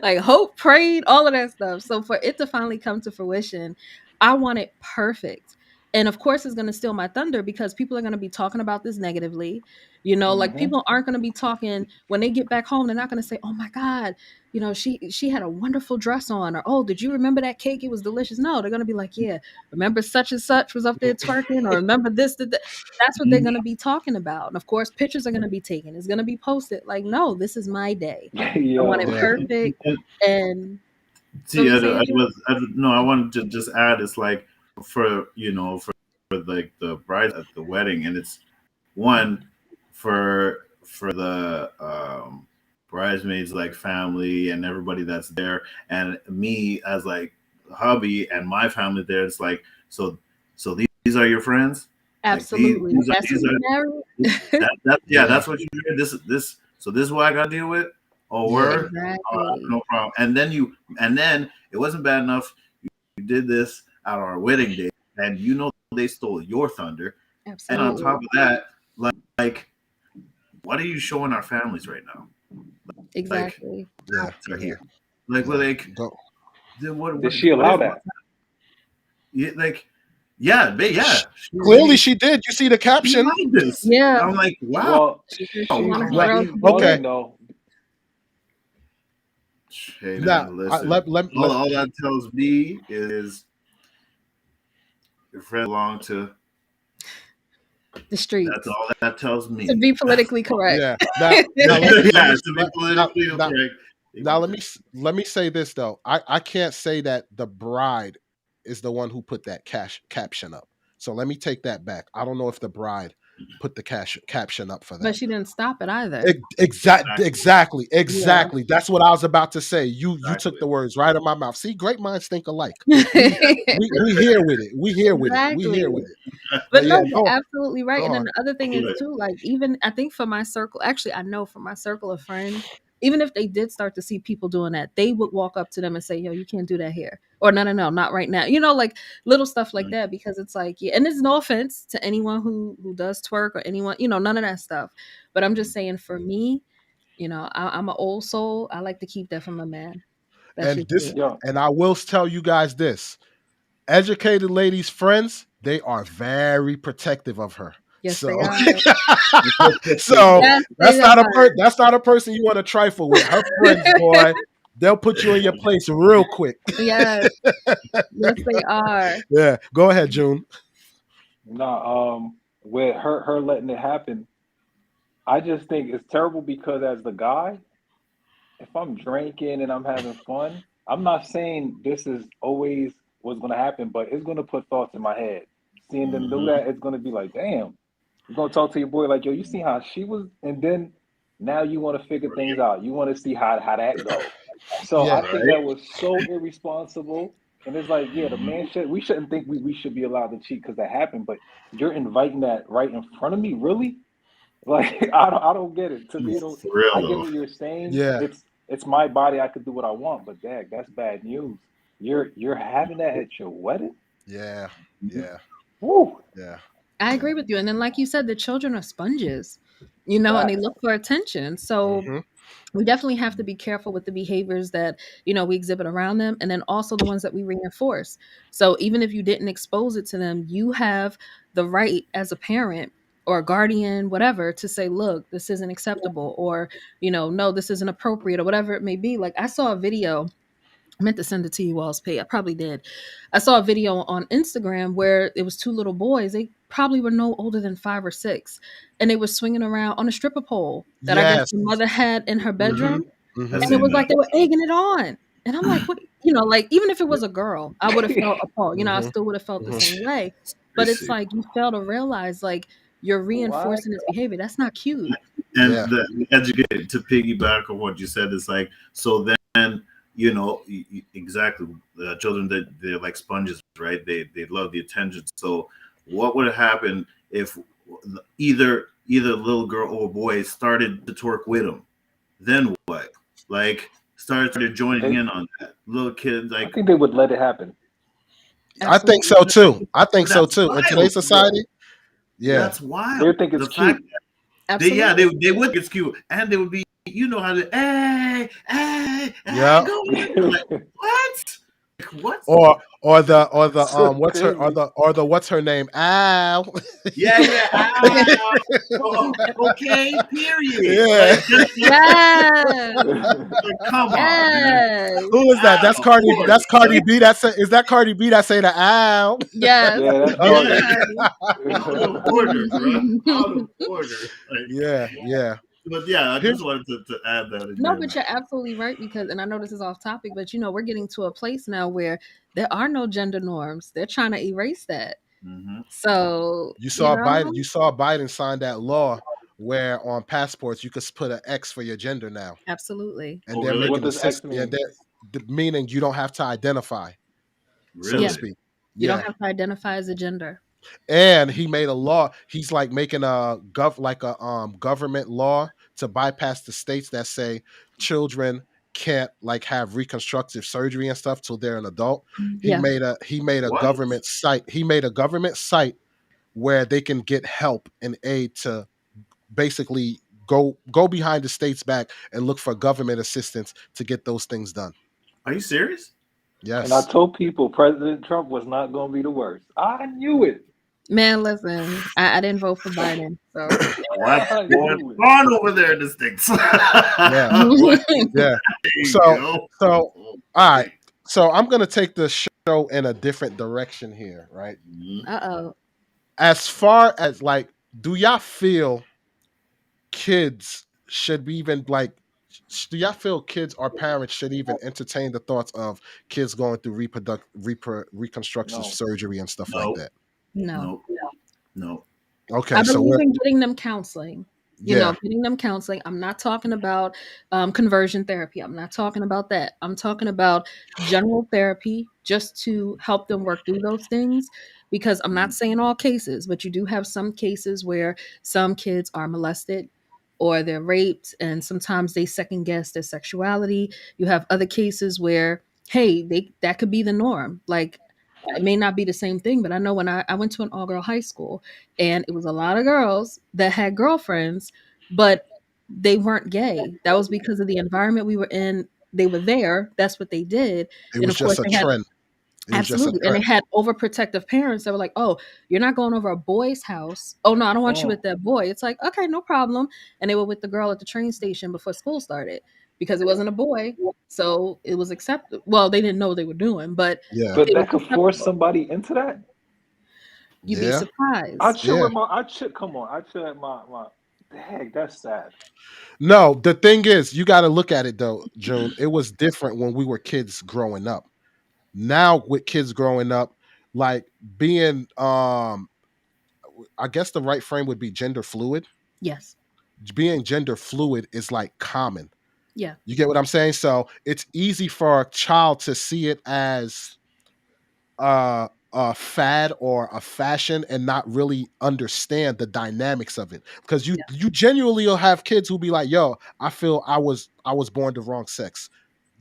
Like, hope, prayed, all of that stuff. So for it to finally come to fruition, I want it perfect. And of course, it's going to steal my thunder because people are going to be talking about this negatively. Like, Mm-hmm. people aren't going to be talking when they get back home. They're not going to say, "Oh my God, she had a wonderful dress on," or, "Oh, did you remember that cake? It was delicious." No, they're going to be like, "Yeah, remember such and such was up there twerking," or, "Remember this, that." That's what they're Mhm. going to be talking about. And of course, pictures are going to be taken. It's going to be posted. Like, no, this is my day. I want it Yo. Yeah. perfect. And And so see, you saying, no, I wanted to just add, it's like for like the bride at the wedding, and it's one for the bridesmaids, like family and everybody that's there, and me as like hubby and my family there. It's like, these are your friends, like absolutely. That's who these you are married. yeah, Yeah. that's what you hear. This is what I gotta deal with. Oh, Yeah. word. Exactly. No problem. And then it wasn't bad enough. You did this at our wedding day, and they stole your thunder. And on Absolutely. top of that, like what are you showing our families right now? Like, Exactly. Yeah. facts are Yeah. here. Like, we're Yeah. like, Don't. then what? Did What? she What allow if? that? Yeah, like, yeah, Sh- yeah. Clearly, she did. You see the She caption? liked this. Yeah. I'm like, wow. Well, She said she Wow. wanted her Let, girls she's to do okay. bugging it. though. Hey Now, man, listen. All that tells me is your friend belong to. The That's streets. all that tells To me. be That's politically all. correct. yeah. Now, Yeah, to be politically now, correct. now let me say this though. I can't say that the bride is the one who put that cash caption up. So let me take that back. I don't know if the bride put the cash caption up for But that. she didn't stop it either. Exactly. Yeah. Exactly. That's what I was about to say. You took Exactly. the words right out of my mouth. See, great minds think alike. We here with it. We here with it. We Exactly. here with it. But But no, yeah, you're go absolutely right. go And then on. the other thing Do is it. too, like, even I think for my circle, actually I know for my circle of friends, even if they did start to see people doing that, they would walk up to them and say, yo, you can't do that here, or no, no, no, not right now, like little stuff like that, because it's like, yeah, and there's no offense to anyone who does twerk or anyone, none of that stuff, but I'm just saying, for me, I'm an old soul. I like to keep that from a man. That's And just this, me. Yo, and I will tell you guys this: educated ladies' friends, they are very protective of her. Yes, they So, are. so Yes, they that's not a are. that's not a person you want to trifle with. Her friends, boy, they'll put you in your place real quick. Yes, yes, they are. Yeah, go ahead, June. nah, with her letting it happen, I just think it's terrible because as the guy, if I'm drinking and I'm having fun, I'm not saying this is always what's gonna happen, but it's gonna put thoughts in my head. Seeing them do that, it's gonna be like, damn. You're gonna talk to your boy like, yo, you see how she was, and then now you want to figure things out. You want to see how that go. So Yeah, I think Right? that was so irresponsible. And it's like, yeah, the man should we shouldn't think we should be allowed to cheat because that happened, but you're inviting that right in front of me, really? Like I don't get it. To me, For real I get though. what you're saying. yeah, It's my body. I could do what I want, but dang, that's bad news. You're having that at your wedding? yeah, yeah, Woo! yeah. I agree with you. And then, like you said, the children are sponges, and they Facts. look for attention. So Hmm. we definitely have to be careful with the behaviors that we exhibit around them, and then also the ones that we reinforce. So even if you didn't expose it to them, you have the right as a parent or a guardian, whatever, to say, look, this isn't acceptable, or no, this isn't appropriate, or whatever it may be. Like, I saw a video, I meant to send it to you all's pay. I probably did. I saw a video on Instagram where it was two little boys. They probably were no older than 5 or 6, and they were swinging around on a stripper pole that I guess Yes. the mother had in her Hmm. bedroom, I Hmm. and it seen was that. like they were egging it on. And I'm like, what? Like, even if it was a girl, I would have felt appalled. I Hmm. still would have felt the Hmm. same way. But it's Seriously. like you fail to realize, like, you're What? reinforcing this behavior. That's not cute. Yeah. And the educate to piggyback on what you said is like, so then exactly, the children, that they're like sponges, right? They love the attention. So what would have happened if either little girl or boy started to twerk with them? Then what? Like, started joining They in on that. Little kids, I like, think they would let it happen. I think so Absolutely. too. I think so that's too. In today's wild. Yeah. society, yeah. That's wild. They would think it's The fact cute. they Absolutely. they would get cute, and they would be, how to, hey, Yeah. go. I'm like, what? Like, what? Or the So what's her crazy. or the what's her name? Ow. Yeah, yeah. Okay. Period. Yeah. Like, just Yes. like, come on, man. Yes. Who is that? That's Cardi. Order. That's Cardi B. Is that Cardi B that say the ow? Yes. Yeah, that's Yes, Yeah, Cardi. Cardi. out of order, bro. Out of order. Like, Yeah, yeah. but yeah, I just Here's wanted to add that in No, there, but man. you're absolutely right, because, and I know this is off topic, but we're getting to a place now where there are no gender norms. They're trying to erase that. Mm-hmm. So, You saw Biden sign that law where on passports you could put an X for your gender now, absolutely. and Oh, they're really? What making a does X system. Yeah, mean? meaning you don't have to identify, so to Yeah. Really? speak. You don't Yeah. have to identify as a gender. And he made a law. He's like making a government law to bypass the states that say children can't like have reconstructive surgery and stuff till they're an adult. He Yeah. made a What? government site. He made a government site where they can get help and aid to basically go behind the state's back and look for government assistance to get those things done. Are you serious? And I Yes. told people President Trump was not going to be the worst. I knew it. Man, listen, I didn't vote for Biden. So What's I going knew it. on over there in the States? Yeah. What? Yeah. There you So go. so all right. Okay. So I'm gonna take the show in a different direction here, right? Mhm. uh-oh. As far as like, do y'all feel kids should be even like do y'all feel kids or parents should even entertain the thoughts of kids going through reconstructive No. surgery and stuff like No, that? No. no, no. Okay, I so believe we're in getting them counseling. yeah. Getting them counseling. I'm not talking about conversion therapy. I'm not talking about that. I'm talking about general therapy just to help them work through those things. Because I'm not saying all cases, but you do have some cases where some kids are molested or they're raped, and sometimes they second guess their sexuality. You have other cases where, hey, they that could be the norm. Like, it may not be the same thing, but I know when I went to an all girl high school, and it was a lot of girls that had girlfriends, but they weren't gay. That was because of the environment we were in. They were there. That's what they did. It And was of course, just a they had trend. It was just a absolutely. And they trend. had overprotective parents that were like, oh, you're not going over a boy's house. Oh, no, I don't want you Mm. with that boy. It's like, okay, no problem. And they were with the girl at the train station before school started because it wasn't a boy. So it was accepted. Well, they didn't know what they were doing, but Yeah, But it was that could force acceptable. somebody into that. You'd be yeah, I surprised. chill yeah. with my. I chill. Come on. I chill at my. Dang, that's sad. No, the thing is, you got to look at it though, June. It was different when we were kids growing up. Now with kids growing up, like being I guess the right frame would be gender fluid. Yes. Being gender fluid is like common. Yeah. You get what I'm saying? So it's easy for a child to see it as a fad or a fashion and not really understand the dynamics of it, because Yeah. you genuinely will have kids who be like, yo, I feel I was born the wrong sex.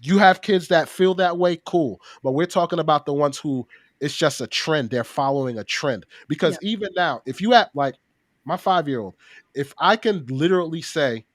You have kids that feel that way, cool, but we're talking about the ones who it's just a trend, they're following a trend. Yeah. Because even now, if you act like my 5-year-old, if I can literally say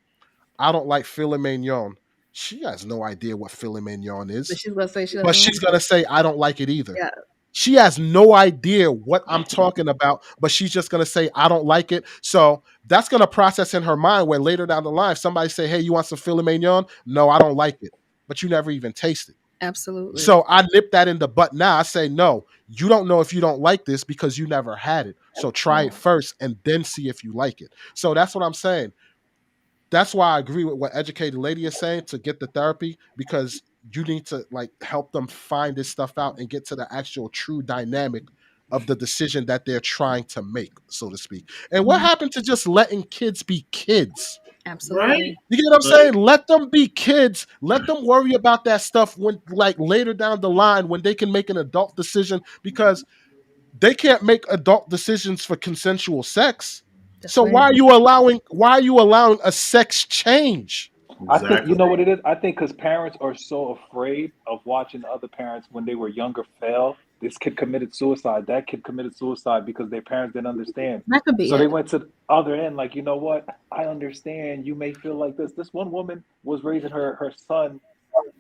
I don't like filet mignon, she has no idea what filet mignon But is, she's gonna say she but doesn't she's like it. gonna say I don't like it either. Yeah. She has no idea what I'm talking about, but she's just gonna say I don't like it. So that's gonna process in her mind when later down the line somebody say, "Hey, you want some filet mignon?" No, I don't like it, but you never even tasted. Absolutely. So I nip that in the butt now. I say, no, you don't know if you don't like this because you never had it. So try it Mm. first and then see if you like it. So that's what I'm saying. That's why I agree with what educated lady is saying to get the therapy, because you need to like help them find this stuff out and get to the actual true dynamic of the decision that they're trying to make, so to speak. And what Mhm. happened to just letting kids be kids? Right? Absolutely. You get what I'm Like, saying? Let them be kids. Let them worry about that stuff when, like, later down the line when they can make an adult decision, because they can't make adult decisions for consensual sex. That's So right. why are you allowing a sex change? I think you exactly. know what it is. I think because parents are so afraid of watching other parents when they were younger fail. This kid committed suicide. That kid committed suicide because their parents didn't understand. That could be So they it. went to the other end. Like, you know what? I understand. You may feel like this. This one woman was raising her son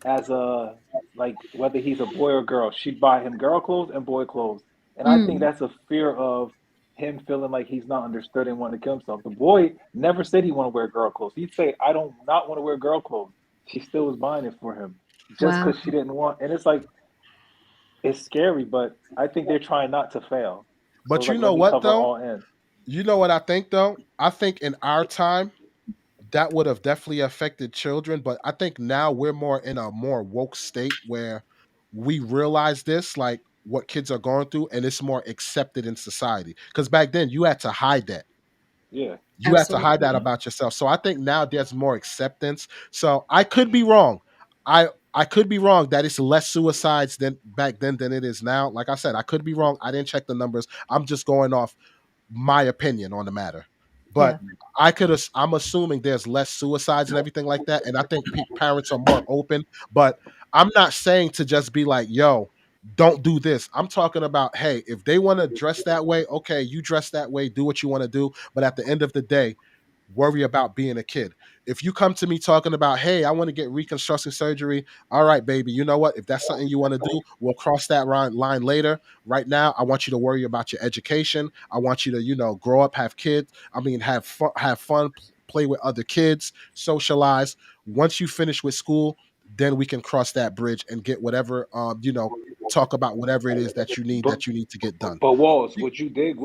as a, like, whether he's a boy or girl. She'd buy him girl clothes and boy clothes. And I think Mm. that's a fear of him feeling like he's not understood and wanting to kill himself. The boy never said he want to wear girl clothes. He'd say, I don't not want to wear girl clothes. She still was buying it for him just Wow. because she didn't want. And it's like, it's scary, but I think they're trying not to fail. So But it's like, you let know me what cover though? all ends. You know what I think though? I think in our time that would have definitely affected children, but I think now we're more in a more woke state where we realize this, like what kids are going through, and it's more accepted in society. Because back then you had to hide that. Yeah. You have to hide that Absolutely. about yourself. So I think now there's more acceptance. So I could be wrong. I could be wrong that it's less suicides than back then than it is now. Like I said, I could be wrong. I didn't check the numbers. I'm just going off my opinion on the matter. Yeah. But I'm assuming there's less suicides and everything like that, and I think parents are more open. But I'm not saying to just be like, "Yo, don't do this." I'm talking about, hey, if they want to dress that way, okay, you dress that way, do what you want to do. But at the end of the day, worry about being a kid. If you come to me talking about, hey, I want to get reconstructive surgery, all right, baby, you know what? If that's something you want to do, we'll cross that line later. Right now, I want you to worry about your education. I want you to, grow up, have kids. I mean, have fun, play with other kids, socialize. Once you finish with school, then we can cross that bridge and get whatever, talk about whatever it is But that you need to get done. But Walls, would you dig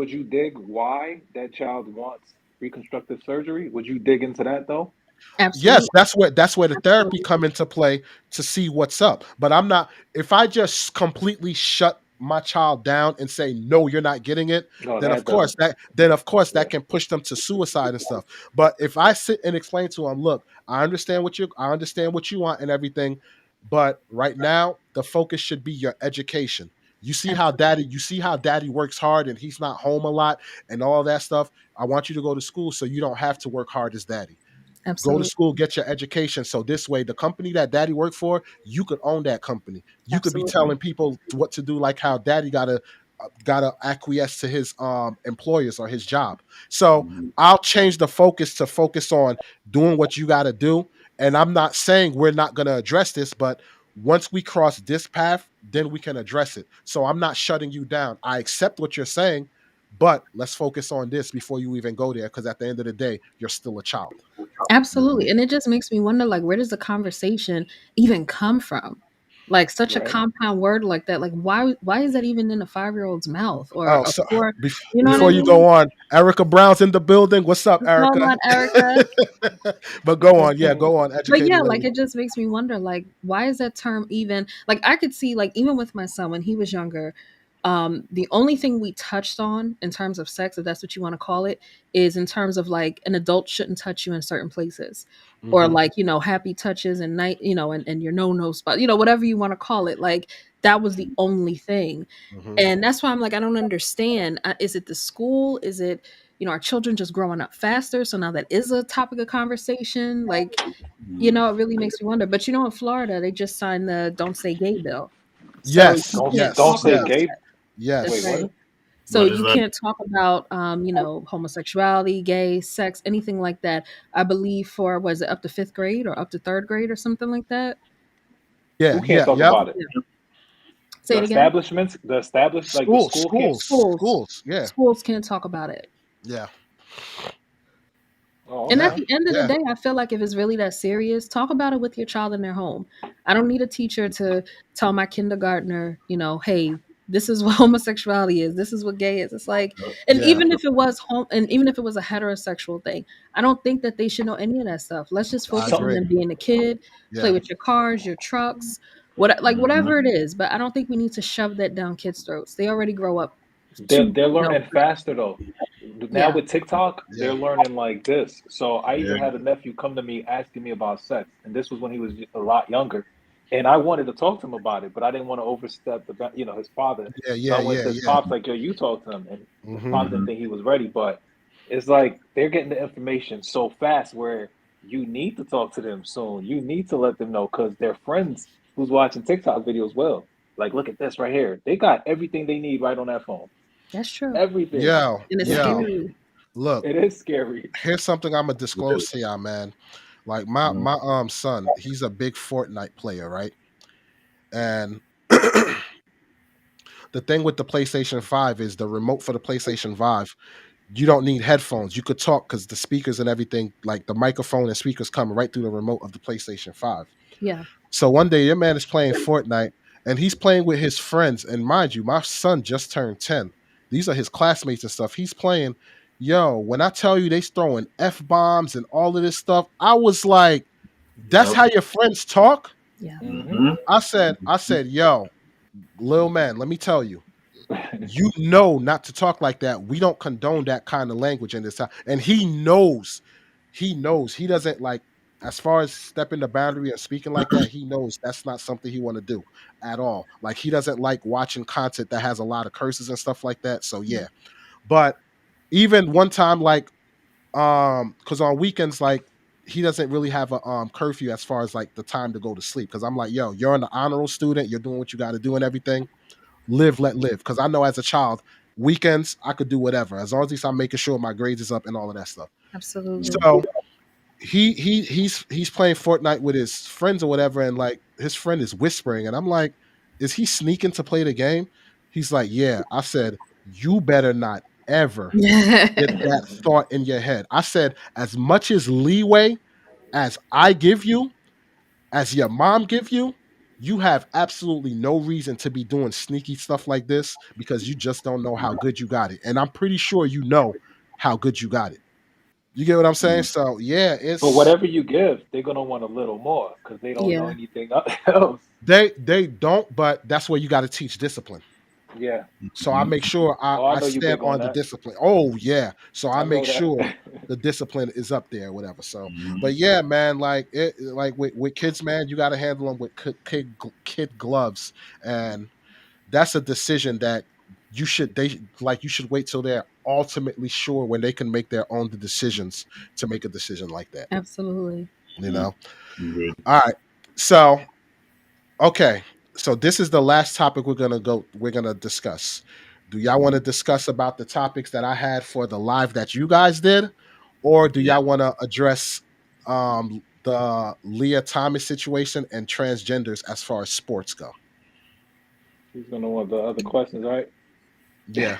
why that child wants reconstructive surgery? Would you dig into that though? Yes, Absolutely. that's where the therapy Absolutely. come into play to see what's up. But I'm not, if I just completely shut my child down and say no, you're not getting it, No, then that of course doesn't. that Yeah. can push them to suicide and stuff. But if I sit and explain to them, look, I understand what you want and everything, but right now the focus should be your education. Absolutely. You see how daddy works hard and he's not home a lot and all that stuff. I want you to go to school so you don't have to work hard as daddy. Go to Absolutely. school, get your education. So this way, the company that daddy worked for, you could own that company. You could be Absolutely. telling people what to do, like how daddy gotta acquiesce to his employers or his job. So I'll change the focus to focus on doing what you gotta do. And I'm not saying we're not gonna address this, but once we cross this path, then we can address it. So I'm not shutting you down. I accept what you're saying, but let's focus on this before you even go there. Because at the end of the day, you're still a child. Absolutely. And it just makes me wonder, like, where does the conversation even come from? Like such a Right. compound word like that. Like why is that even in a 5-year-old's mouth or Oh, a so four, you know what I before you mean? go on, Erica Brown's in the building. What's up, What's going Erica? on, Erica? But go on, yeah, Mhm. go on. But Educate a yeah, like lady. it just makes me wonder, like, why is that term even like I could see like even with my son when he was younger, the only thing we touched on in terms of sex, if that's what you want to call it, is in terms of like an adult shouldn't touch you in certain places. Or Hmm. like, happy touches and night, and your no spot, whatever you want to call it. Like that was the only thing. Hmm. And that's why I'm like, I don't understand. Is it the school? Is it, our children just growing up faster? So now that is a topic of conversation. Like, it really makes me wonder. But in Florida, they just signed the Don't Say Gay bill. So Yes, you can't Don't yes, talk say about yes, gay. sex. That's Wait, yes. what? right. So What is you that? can't talk about, homosexuality, gay, sex, anything like that. I believe for, was it up to fifth grade or up to third grade or something like that? Yeah, Who can't yeah, talk yep. about it? Yeah. Say The it again. establishments, the established, like the Schools, school can't. schools, Schools. schools. Yeah, Schools can't talk about it. yeah, Oh, And at yeah, okay. the end of the yeah. day, I feel like if it's really that serious, talk about it with your child in their home. I don't need a teacher to tell my kindergartner, hey, this is what homosexuality is. This is what gay is. It's like, and Yeah, even if it was and even if it was a heterosexual thing, I don't think that they should know any of that stuff. Let's just I focus on Some agree. them being a kid, play Yeah, with your cars, your trucks, whatever it is. But I don't think we need to shove that down kids' throats. They already grow up too, they're learning faster though. Now yeah, with TikTok, they're yeah. learning like this. So I Yeah. even had a nephew come to me asking me about sex, and this was when he was a lot younger, and I wanted to talk to him about it, but I didn't want to overstep his father. Yeah, So yeah, I went yeah, to his yeah. pops like, "Yo, you talk to him," and his Hmm. pops didn't think he was ready. But it's like they're getting the information so fast where you need to talk to them soon. You need to let them know because their friends who's watching TikTok videos will. Like, look at this right here. They got everything they need right on that phone. that's true. Everything. Yo, And it's yo. scary. Look, It is scary. here's something I'm gonna disclose to y'all, man. Like my son, he's a big Fortnite player, right? And the thing with the PlayStation 5 is the remote for the PlayStation 5, you don't need headphones. You could talk because the speakers and everything, like the microphone and speakers come right through the remote of the PlayStation 5. Yeah. So one day your man is playing Fortnite and he's playing with his friends. And mind you, my son just turned 10. These are his classmates and stuff. He's playing. Yo, when I tell you they throwing F bombs and all of this stuff, I was like, that's Yep. how your friends talk? Yeah. Hmm. I said, yo, little man, let me tell you, you know not to talk like that. We don't condone that kind of language in this time. And he knows. He knows. He doesn't like as far as stepping the boundary or speaking like that, he knows that's not something he want to do at all. Like he doesn't like watching content that has a lot of curses and stuff like that. So Yeah. yeah. But even one time like because on weekends like he doesn't really have a curfew as far as like the time to go to sleep because I'm like, yo, you're an honor roll student, you're doing what you got to do and everything, live, let live. Because I know as a child, weekends I could do whatever as long as I'm making sure my grades is up and all of that stuff. Absolutely. So he's playing Fortnite with his friends or whatever, and like his friend is whispering, and I'm like, is he sneaking to play the game? He's like, yeah. I said, you better not ever get that thought in your head. I said, as much as leeway as I give you, as your mom give you, you have absolutely no reason to be doing sneaky stuff like this because you just don't know how good you got it. And I'm pretty sure you know how good you got it. You get what I'm saying? So yeah, But it's whatever you give, they're gonna want a little more because they don't know Yeah. anything else. they don't, but that's where you got to teach discipline. Yeah. So I make sure Oh, I I know you stand big on on the that. discipline. Oh yeah. So I I make know that. sure the discipline is up there, whatever. So, but yeah, man, like it, like with kids, man, you got to handle them with kid gloves, and that's a decision that you should wait till they're ultimately sure when they can make their own decisions to make a decision like that. Absolutely. You know. Agreed. All right. So okay. So this is the last topic we're gonna discuss. Do y'all want to discuss about the topics that I had for the live that you guys did, or do Yeah. y'all want to address the Leah Thomas situation and transgenders as far as sports go? He's gonna want the other questions, right? Yeah.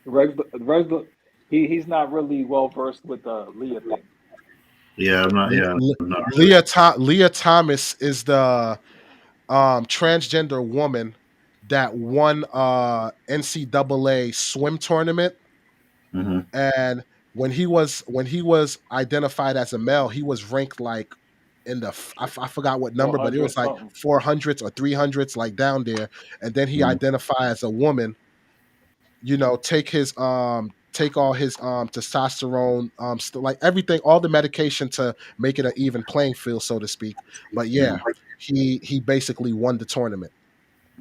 Rex, he's not really well versed with the Leah thing. Yeah, I'm not. Yeah, I'm not really. Leah Thomas is the transgender woman that won NCAA swim tournament, Hmm. and when he was identified as a male, he was ranked like in the I forgot what number, but it 400 was like something. 400s or 300s, like down there. And then he Hmm. identified as a woman. Take all his testosterone, like everything, all the medication to make it an even playing field, so to speak. But yeah, he basically won the tournament.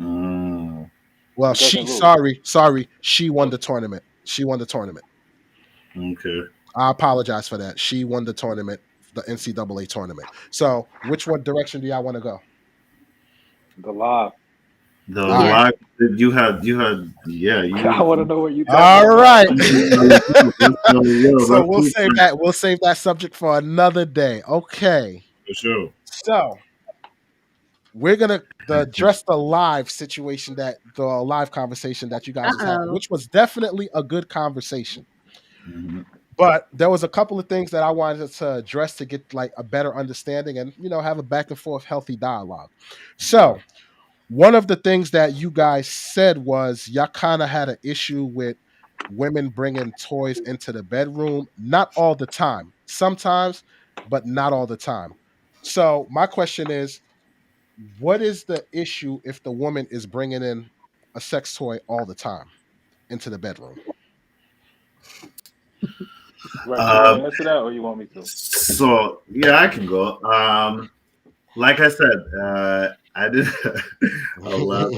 Mm. Well, He she doesn't lose. sorry, she won Oh, the tournament. She won the tournament. Okay. I apologize for that. She won the tournament, the NCAA tournament. So, which one direction do y'all want to go? the live. The All right, Yeah. live you had yeah I you. want to know where you got all that from. right. That's yo, So that's we'll cool save that. We'll save that subject for another day. Okay. for sure. So we're gonna address the live situation, that the live conversation that you guys was having, Uh-oh. which was definitely a good conversation. Hmm. But there was a couple of things that I wanted to address to get like a better understanding and have a back and forth healthy dialogue. So one of the things that you guys said was y'all kind of had an issue with women bringing toys into the bedroom. Not all the time, sometimes, but not all the time. So my question is, what is the issue if the woman is bringing in a sex toy all the time into the bedroom? Rex, you want Uh, to answer that or you want me to? so yeah, I can go. Like I said, I did a lot.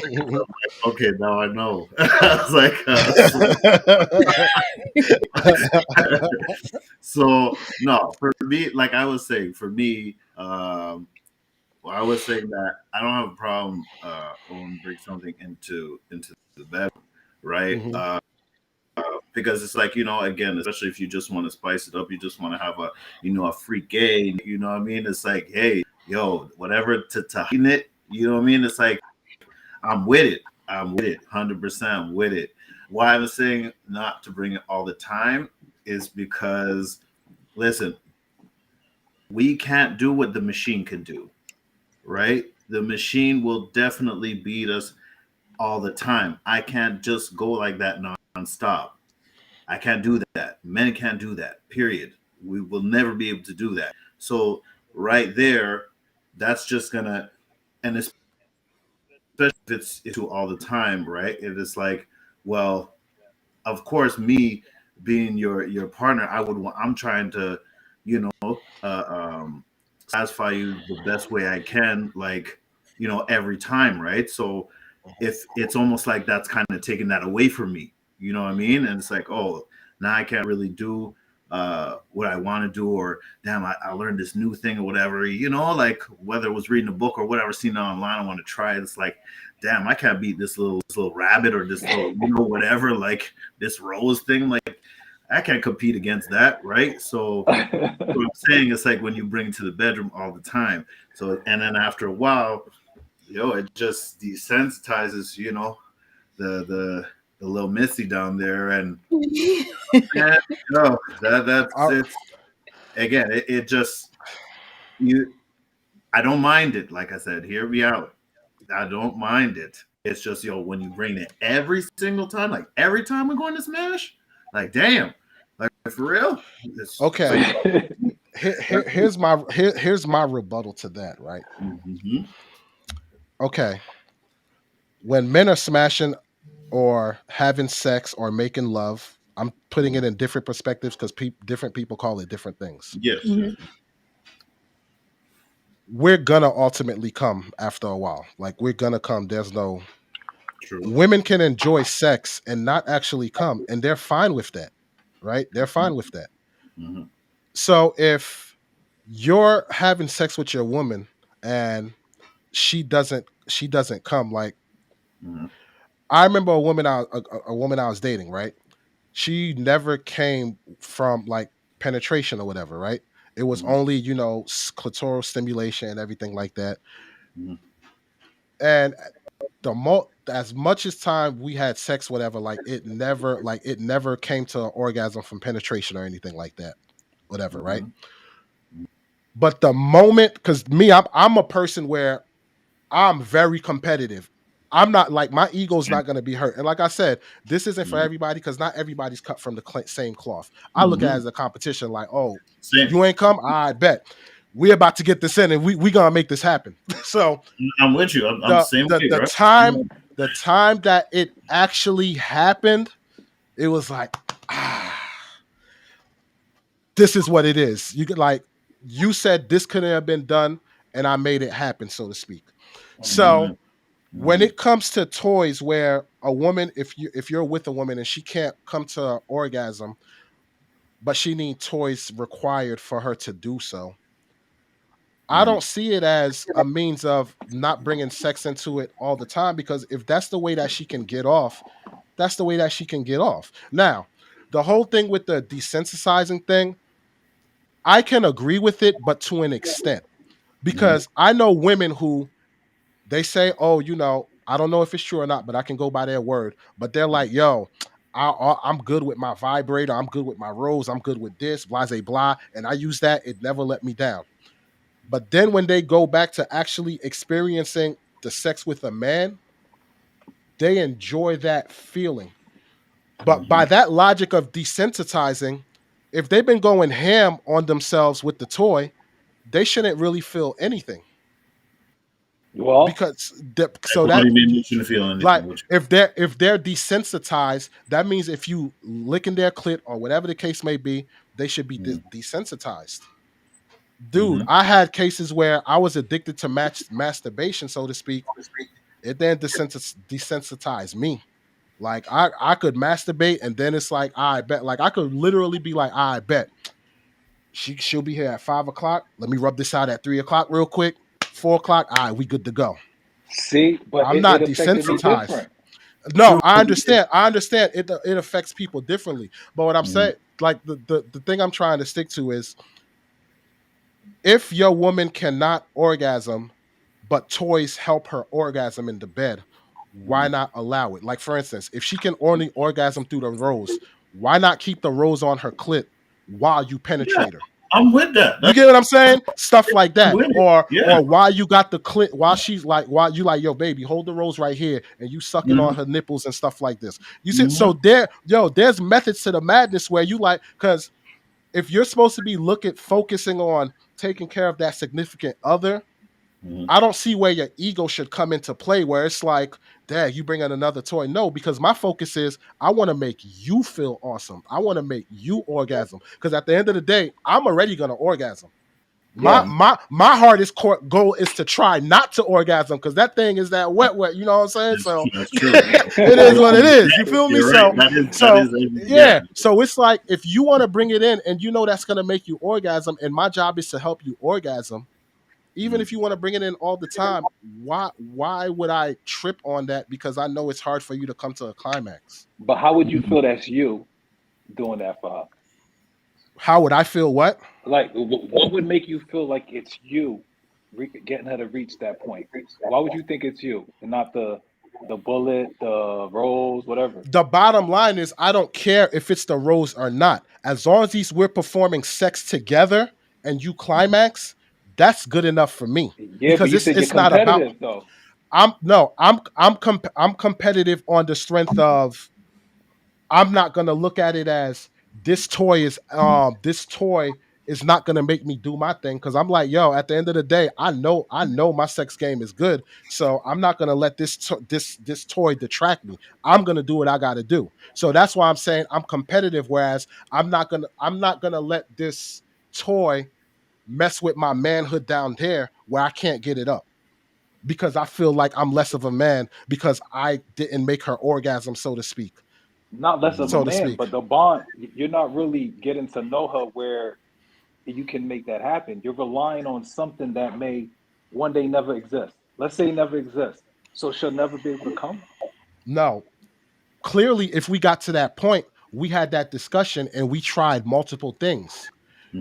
Okay, now I know. I was like, so no, for me, like I was saying, for me, well, I was saying that I don't have a problem when bring something into the bedroom, right? Mhm. Because it's like again, especially if you just want to spice it up, you just want to have a free game, you know what I mean? It's like, hey, yo, whatever to heighten it, you know what I mean? It's like I'm with it. I'm with it, 100% with it. Why I'm saying not to bring it all the time is because, listen, we can't do what the machine can do, right? The machine will definitely beat us all the time. I can't just go like that nonstop. I can't do that. Men can't do that, period. We will never be able to do that. So, right there, that's just gonna, and especially if it's all the time, right? It is like, well, of course, me being your partner, I'm trying to, you know, satisfy you the best way I can, like, every time, right? So if it's almost like that's kind of taking that away from me, you know what I mean? And it's like, oh, now I can't really do what I want to do, or damn, I learned this new thing or whatever, like whether it was reading a book or whatever, seen it online, I want to try it. It's like, damn, I can't beat this little rabbit or this little, whatever, like this rose thing. Like, I can't compete against that, right? So what I'm saying is like when you bring it to the bedroom all the time. So and then after a while, it just desensitizes, the little Missy down there, and man, that's Uh, it. Again, it just you. I don't mind it. Like I said, hear me out. I don't mind it. It's just when you bring it every single time, like every time we're going to Smash, like damn, like for real. It's okay. like Here's my rebuttal to that. Right. mhm. Okay. When men are smashing or having sex or making love, I'm putting it in different perspectives because different people call it different things. Yes, yes, Mhm. We're gonna ultimately come after a while. Like we're gonna come. There's no true. Women can enjoy sex and not actually come, and they're fine with that. right? They're fine with that. Mm-hmm. So if you're having sex with your woman and she doesn't come, like Mm-hmm. I remember a woman I was dating, right? She never came from like penetration or whatever, right? It was Mm-hmm. only, clitoral stimulation and everything like that. Mm-hmm. And as much as time we had sex, whatever, like it never came to an orgasm from penetration or anything like that, whatever, right? Mm-hmm. But the moment, because me, I'm a person where I'm very competitive. I'm not like my ego's Same. not going to be hurt. And like I said, this isn't for Mm-hmm. everybody because not everybody's cut from the same cloth. I look at it Mm-hmm. as a competition. Like, oh, Same. you ain't come, I bet we're about to get this in, and we gonna make this happen. So I'm with you. I'm the the same the way, the bro. time the time that it actually happened, it was like, ah, this is what it is. You could like you said this couldn't have been done, and I made it happen, so to speak. Mm-hmm. So when Mm-hmm. it comes to toys where a woman, if you're with a woman and she can't come to orgasm, but she needs toys required for her to do so, I Mm-hmm. don't see it as a means of not bringing sex into it all the time, because if that's the way that she can get off, that's the way that she can get off. Now, the whole thing with the desensitizing thing, I can agree with it, but to an extent, Mm-hmm. because I know women who they say, "Oh, I don't know if it's true or not, but I can go by their word." But they're like, "Yo, I'm good with my vibrator. I'm good with my rose. I'm good with this, blah, blah, blah." And I use that. It never let me down. But then when they go back to actually experiencing the sex with a man, they enjoy that feeling. But Mm-hmm. by that logic of desensitizing, if they've been going ham on themselves with the toy, they shouldn't really feel anything, Well, because so Like, what do that you mean you shouldn't feel like anything? Which if they're desensitized, that means if you licking their clit or whatever the case may be, they should be desensitized. Dude, mm-hmm. I had cases where I was addicted to masturbation, so to speak. It then desensitized me. Like I could masturbate, and then it's like I bet. Like I could literally be like, I bet she'll be here at 5 o'clock. Let me rub this out at 3 o'clock real quick. 4 o'clock. All right, we good to go. see, but I'm it not affected me desensitized. different. No, True. I understand. I understand it affects people differently. But what I'm Mm-hmm. saying, like the thing I'm trying to stick to is, if your woman cannot orgasm, but toys help her orgasm in the bed, why Mm-hmm. not allow it? Like for instance, if she can only orgasm through the rose, why not keep the rose on her clit while you Yeah, penetrate her? I'm with that. You get what I'm saying? Stuff like I'm that. with it. Or Yeah. or while you got the clit, while she's like, while you like, yo, baby, hold the rose right here, and you sucking on Mm-hmm. her nipples and stuff like this. You see, Mm-hmm. so there's methods to the madness where you like, because if you're supposed to be focusing on taking care of that significant other, Mm-hmm. I don't see where your ego should come into play, where it's like, Dad, you bring in another toy. No, because my focus is I want to make you feel awesome. I want to make you orgasm. Because at the end of the day, I'm already gonna orgasm. My Yes. Mm-hmm. my hardest goal is to try not to orgasm, because that thing is that wet, you know what I'm saying? That's So true. That's true. it is You're, what it is. You yeah, feel me? you're right. So That is so yeah. yeah. So it's like, if you want to bring it in and you know that's gonna make you orgasm, and my job is to help you orgasm, even Mm-hmm. if you want to bring it in all the time, why would I trip on that? Because I know it's hard for you to come to a climax. But how would you Mm-hmm. feel that's you doing that for her? How would I feel? What? Like, what would make you feel like it's you getting her to reach that point? Why would you think it's you and not the bullet, the rose, whatever? The bottom line is, I don't care if it's the rose or not. As long as we're performing sex together and you climax, that's good enough for me. Yeah, but Because you it's said you're it's not about, competitive though. I'm no, I'm competitive on the strength of, I'm not gonna look at it as this toy is not gonna make me do my thing, because I'm like, yo, at the end of the day, I know my sex game is good, so I'm not gonna let this toy detract me. I'm gonna do what I gotta do. So that's why I'm saying I'm competitive. Whereas I'm not gonna let this toy mess with my manhood down there where I can't get it up, because I feel like I'm less of a man because I didn't make her orgasm, so to speak. not less of a so to man, speak. but the bond, you're not really getting to know her where you can make that happen. You're relying on something that may one day never exist. Let's say never exist. So she'll never be able to come. No, clearly, if we got to that point, we had that discussion and we tried multiple things.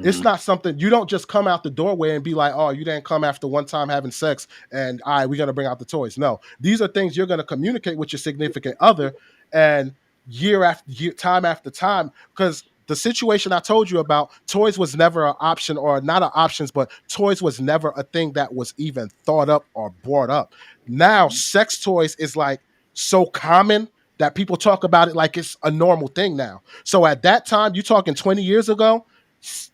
It's Hmm. not something you don't just come out the doorway and be like, oh, you didn't come after one time having sex and all right, we're gonna bring out the toys. No, these are things you're gonna communicate with your significant other and year after year, time after time. Because the situation I told you about, toys was never an option or not an option, but toys was never a thing that was even thought up or brought up. Now, Mhm. sex toys is like so common that people talk about it like it's a normal thing now. So at that time, you talking 20 years ago,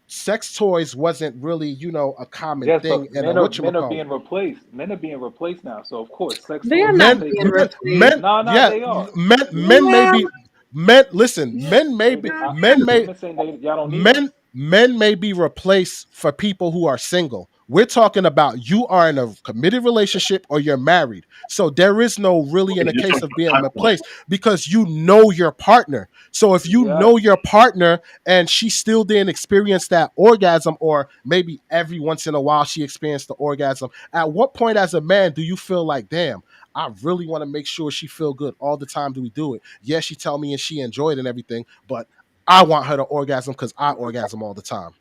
sex toys wasn't really, a common Yes, thing but and a men are whatchamacallit. being replaced. Men are being replaced now. So of course, sex They are toys not will Men, take being over. replaced. Nah, yeah, they are. men may Well, be, men, listen, men may be, men I'm may, not saying y'all don't need us. men may be replaced for people who are single. We're talking about you are in a committed relationship or you're married. So there is no really in Okay, a just case from of being that point. replaced because you know your partner. So if you Yes. know your partner and she still didn't experience that orgasm, or maybe every once in a while she experienced the orgasm, at what point as a man do you feel like, damn, I really want to make sure she feel good all the time do we do it? Yes, she tell me and she enjoyed and everything, but I want her to orgasm because I orgasm all the time.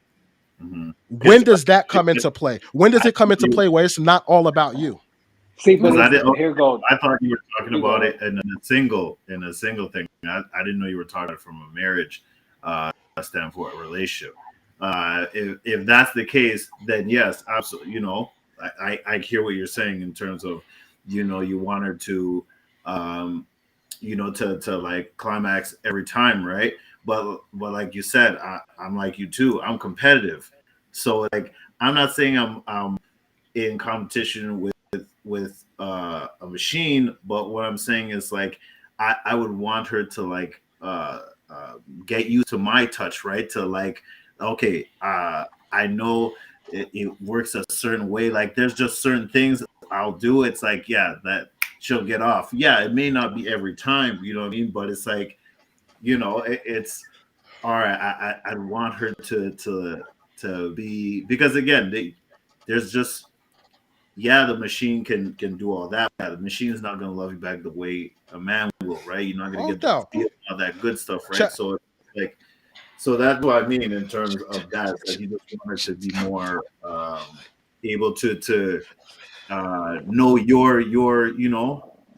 Hmm. When It's does that come into play? When does I it come into you play where it's not all about you? See, but because I it's didn't. here go I thought you were talking here about go. it in a single thing. I didn't know you were talking from a marriage standpoint, a relationship. If that's the case, then yes, absolutely. I hear what you're saying in terms of, you want her to, um, to like climax every time, right? But like you said, I'm like you too. I'm competitive, so like I'm not saying I'm in competition with a machine, but what I'm saying is like I would want her to like get used to my touch, right? To like, okay, I know it works a certain way. Like there's just certain things I'll do. It's like, yeah, that she'll get off. Yeah, it may not be every time, you know what I mean? But it's like, it's all right. I'd want her to be, because again, there's just, yeah, the machine can do all that. Yeah, the machine is not going to love you back the way a man will, right? You're not going to Oh get that no. feel, all that good stuff, right? Check. So like, so that's what I mean in terms of that. Is that you just want her to be more able to know your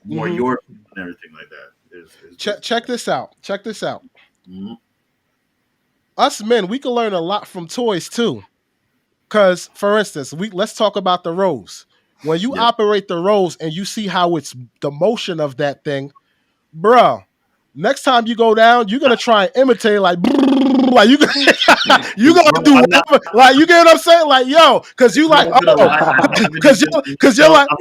more Hmm. your and everything like that is Check basically. this out. Check this out. Mm-hmm. Us men, we can learn a lot from toys too. Because, for instance, let's talk about the rose. When you Yep. operate the rose and you see how it's the motion of that thing, bro. Next time you go down, you're gonna try and imitate like, like you you gonna Bro, do I'm not. whatever. Like you get what I'm saying? Like yo, because you I'm like not gonna lie. I haven't even. because you're So like, I'm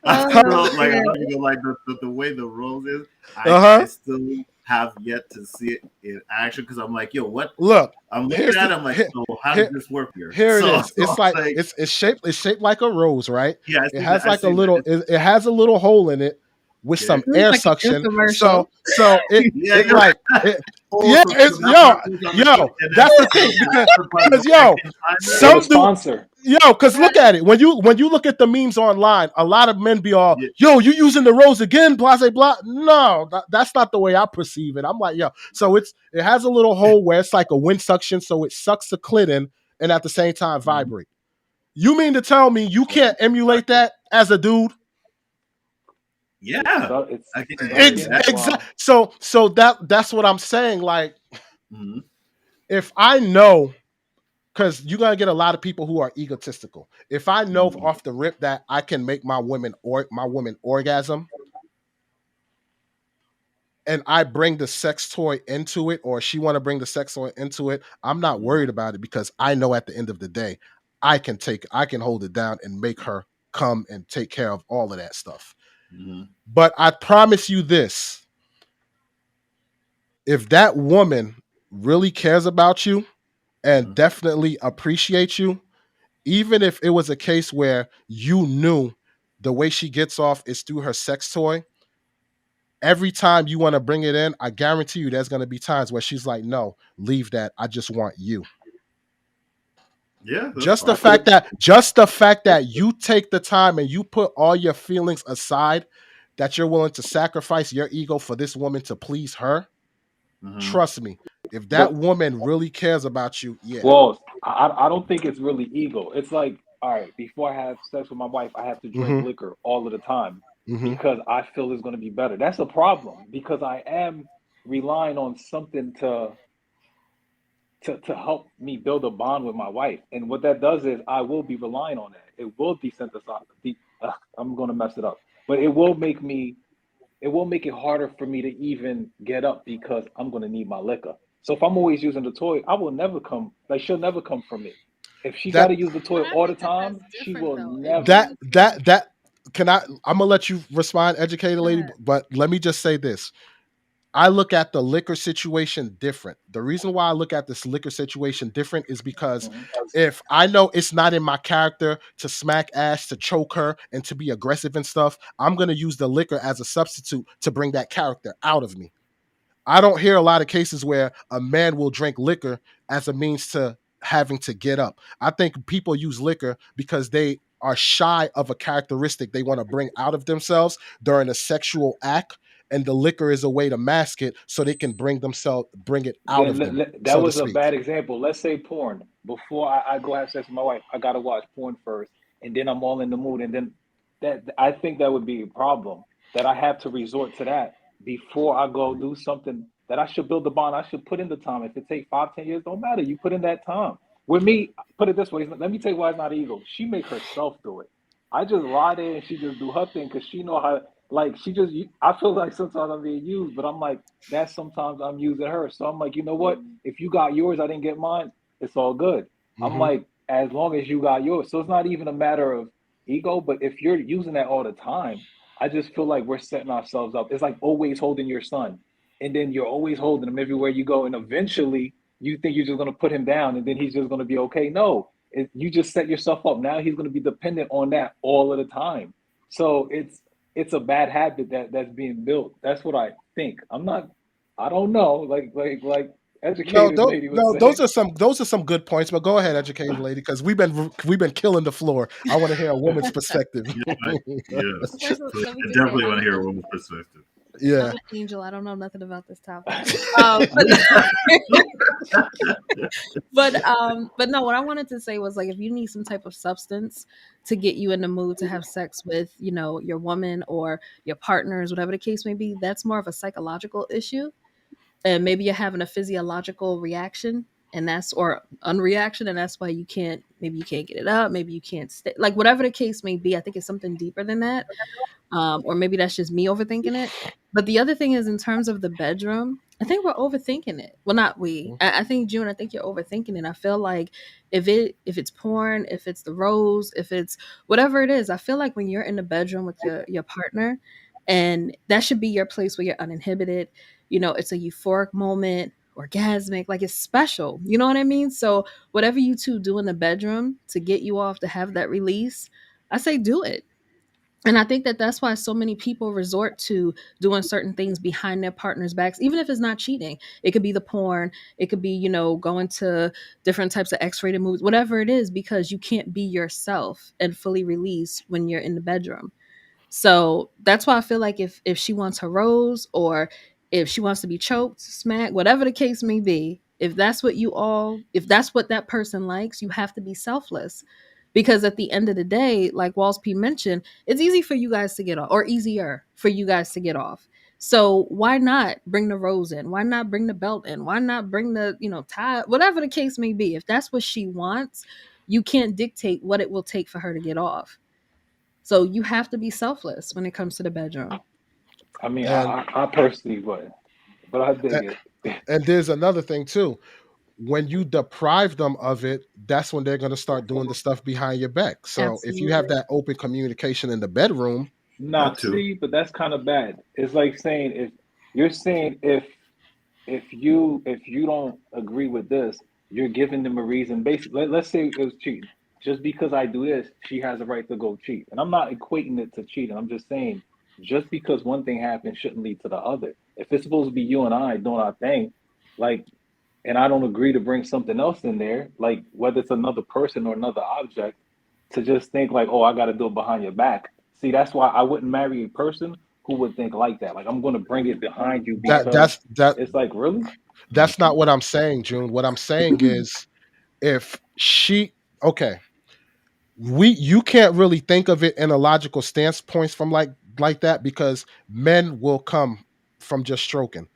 oh still like, I'm man. not gonna lie. The way the rose is, uh I huh. still have yet to see it in action because I'm like, yo, what? Look, I'm looking here's at the it. I'm like, here, so how does here this work here? here it So, is. so It's I'm like like, it's shaped like a rose, right? yeah, I It see that. has I like a see that. little it has a little hole in it with some Okay. This is air like an suction. infomercial. So it Yeah, it you're like right. it Oh, yeah, so it's that part goes on the thing, yo, and then that's the the, thing the because other part, the yo, second timer. They're the some do sponsor. yo, because look at it. When you look at the memes online, a lot of men be all, Yeah. yo, you using the rose again, blah, blah, blah. No, that's not the way I perceive it. I'm like, yo, so it has a little hole where it's like a wind suction, so it sucks the clit in and at the same time Mhm. vibrate. You mean to tell me you can't emulate that as a dude? It's Yeah, stuck. It's I can do stuck in. exactly. Exactly. Wow. So that's what I'm saying. Like, Mhm. if I know, because you're gonna get a lot of people who are egotistical. If I know Mhm. off the rip that I can make my woman orgasm, and I bring the sex toy into it, or she want to bring the sex toy into it, I'm not Mhm. worried about it because I know at the end of the day, I can hold it down and make her come and take care of all of that stuff. Mhm. But I promise you this: if that woman really cares about you and Mhm. definitely appreciates you, even if it was a case where you knew the way she gets off is through her sex toy, Every time you want to bring it in, I guarantee you there's going to be times where she's like, no, leave that. I just want you. Yeah, that's Just the fine. fact that you take the time and you put all your feelings aside, that you're willing to sacrifice your ego for this woman to please her, Hmm. trust me, if that But woman really cares about you, yeah. well, I don't think it's really ego. It's like, all right, before I have sex with my wife, I have to drink Mm-hmm. liquor all of the time Mm-hmm. because I feel it's going to be better. That's a problem because I am relying on something to help me build a bond with my wife. And what that does is I will be relying on that. It will desensitize. I'm going to mess it up, but it will make it harder for me to even get up because I'm going to need my liquor. So if I'm always using the toy, I will never come. Like she'll never come for me. If she got That to use the But toy I all the think that time, that's she different will though. If never. that you that that can I'm gonna let you respond, educated go lady, ahead. but let me just say this. I look at the liquor situation different. The reason why I look at this liquor situation different is because Mhm. if I know it's not in my character to smack Ash, to choke her, and to be aggressive and stuff, I'm going to use the liquor as a substitute to bring that character out of me. I don't hear a lot of cases where a man will drink liquor as a means to having to get up. I think people use liquor because they are shy of a characteristic they want to bring out of themselves during a sexual act, and the liquor is a way to mask it so they can bring it out Then of them, that so to was a speak. bad example. Let's say porn. Before I go have sex with my wife, I gotta watch porn first, and then I'm all in the mood, and then that I think that would be a problem. That I have to resort to that before I go do something that I should build the bond. I should put in the time. If it takes 5, 10 years, don't matter. You put in that time. With me, put it this way. Let me tell you why it's not ego. She make herself do it. I just lie there and she just do her thing because she know how. Like she just. I feel like sometimes I'm being used, but I'm like that sometimes I'm using her. So I'm like, you know what? If you got yours, I didn't get mine. It's all good. I'm Hmm. like, as long as you got yours. So it's not even a matter of ego, but if you're using that all the time, I just feel like we're setting ourselves up. It's like always holding your son, and then you're always holding him everywhere you go, and eventually you think you're just gonna put him down, and then he's just gonna be okay. No, you just set yourself up. Now he's gonna be dependent on that all of the time. So it's a bad habit that's being built. That's what I think. I don't know. Like No, educated lady was those saying. are some good points. But go ahead, educated lady, because we've been killing the floor. I want to hear a woman's perspective. Yeah, yes. First, So let me I just say definitely want to hear a woman's perspective. I'm Yeah. an angel. I don't know nothing about this topic. But We- but no, what I wanted to say was like if you need some type of substance to get you in the mood to have sex with, your woman or your partners, whatever the case may be, that's more of a psychological issue. And maybe you're having a physiological reaction and that's or unreaction and that's why you can't get it up, maybe you can't stay like whatever the case may be. I think it's something deeper than that, or maybe that's just me overthinking it. But the other thing is, in terms of the bedroom, I think we're overthinking it. Well, not we. I think June. I think you're overthinking it. I feel like if it's porn, if it's the rose, if it's whatever it is, I feel like when you're in the bedroom with your partner, and that should be your place where you're uninhibited. It's a euphoric moment, orgasmic, like it's special. You know what I mean? So whatever you two do in the bedroom to get you off to have that release, I say do it. And I think that that's why so many people resort to doing certain things behind their partner's backs, even if it's not cheating. It could be the porn, it could be, going to different types of X rated movies, whatever it is, because you can't be yourself and fully release when you're in the bedroom. So that's why I feel like if she wants her rose or if she wants to be choked, smacked, whatever the case may be, if that's what that person likes, you have to be selfless. Because at the end of the day, like Walls P mentioned, it's easy for you guys to get off, or easier for you guys to get off. So why not bring the rose in? Why not bring the belt in? Why not bring the, tie, whatever the case may be? If that's what she wants, you can't dictate what it will take for her to get off. So you have to be selfless when it comes to the bedroom. I mean, and I personally would, but I dig it. and there's another thing too. When you deprive them of it, that's when they're going to start doing the stuff behind your back. So if you have Absolutely. that open communication in the bedroom, Not That too. see, but that's kind of bad. It's like saying if you're saying if you don't agree with this, you're giving them a reason. Basically, let's say it was cheating. Just because I do this, she has a right to go cheat. And I'm not equating it to cheating. I'm just saying just because one thing happens shouldn't lead to the other. If it's supposed to be you and I doing our thing, like, and I don't agree to bring something else in there, like whether it's another person or another object, to just think like, oh, I got to do it behind your back. See, that's why I wouldn't marry a person who would think like that. Like, I'm going to bring it behind you That because that's that it's like, really? that's not what I'm saying, June. What I'm saying is if she okay, you can't really think of it in a logical stance points from like that because men will come from just stroking.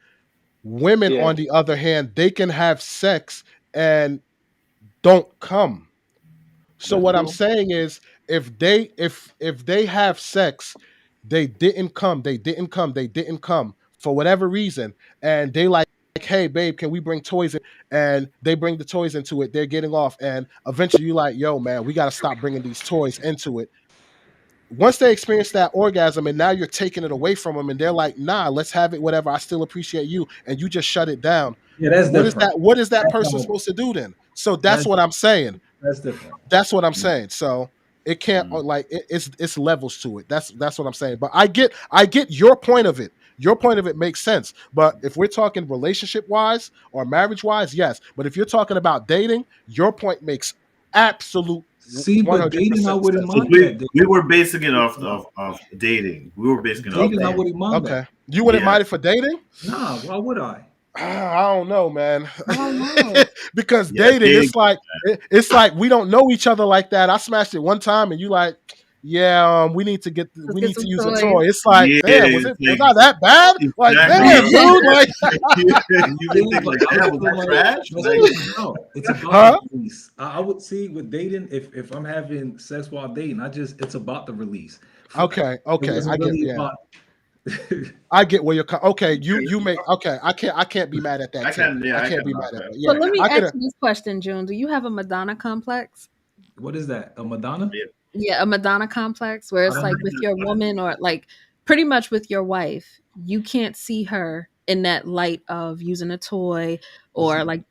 Women, Yeah, on the other hand, they can have sex and don't come. So that's what I'm true. saying is if they have sex, they didn't come for whatever reason, and they like, hey babe, can we bring toys in? And they bring the toys into it, they're getting off, and eventually you like, yo man, we gotta stop bringing these toys into it. Once they experience that orgasm and now you're taking it away from them and they're like, nah, let's have it, whatever, I still appreciate you, and you just shut it down. Yeah, that's different. What is that That's person not, supposed to do then? So that's that, what I'm saying. that's different. That's what I'm saying. So it can't like it's levels to it. That's what I'm saying. But I get your point of it. Your point of it makes sense. But if we're talking relationship wise or marriage wise, yes. But if you're talking about dating, your point makes absolute See, but dating, I 100% wouldn't sense. So mind that. we were basing it off No, of dating. We were basing it off dating, I Okay. dating. wouldn't mind Okay. that. You wouldn't Yeah. mind it for dating? Nah, why would I? I don't know, man. I don't know. Because Yeah, dating, dating. it's like we don't know each other like that. I smashed it one time, and you like, yeah, Let's we get need to some use a toys. toy. It's like, Yeah, damn, it's was like I that bad? Like, damn, exactly. dude, like, You been See, thinking but like, I damn, would was feel that like trash? that's Like, what it's about. It's about the huh? release. I would see with dating, if I'm having sex while dating, it's about the release. For, Okay, it okay, I wasn't get, really yeah, about. I get where you're. Okay, you make okay. I can't be mad at that I too. can, yeah, I I can't can be knock mad at that. that. So Yeah, let me I ask could. you this question, June. Do you have a Madonna complex? What is that? A Madonna? Yeah. Yeah, a Madonna complex where I it's don't like have with that. your woman or like pretty much with your wife, you can't see her in that light of using a toy It's, or like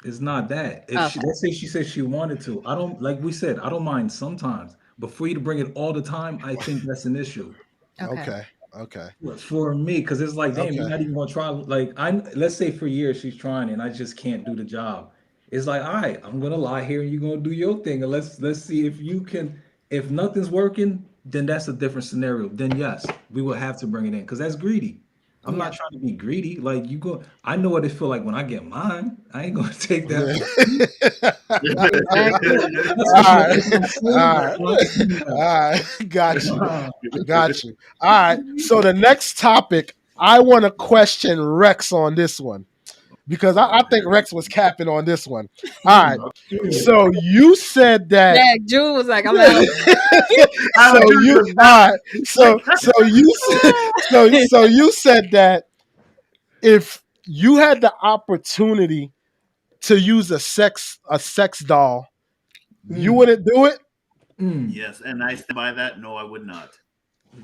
it's not that. If she, okay, let's say she said she wanted to, I don't, like we said, I don't mind sometimes, but for you to bring it all the time, I think that's an issue. okay. Okay, okay, But for me, because it's like, damn, you're okay. not even gonna try. Like, let's say for years she's trying and I just can't do the job. It's like, all right, I'm gonna lie here and you're gonna do your thing, and let's see if you can. If nothing's working, then that's a different scenario. Then yes, we will have to bring it in because that's greedy. I'm Yeah. not trying to be greedy. Like you go, I know what it feel like when I get mine. I ain't gonna take that Yeah. from you. Exactly. That's All what right, I'm all saying. right, Like, I'm saying all that. right. Got you. Nah. Got you. All right. So the next topic, I want to question Rex on this one because I think Rex was capping on this one. All right. Mm, mm. So you said that. Yeah, June was like, I'm out. I So was you just all right. So you said that if you had the opportunity to use a sex doll, you Mm, wouldn't do it. mm. yes, and I stand by that. No, I would not,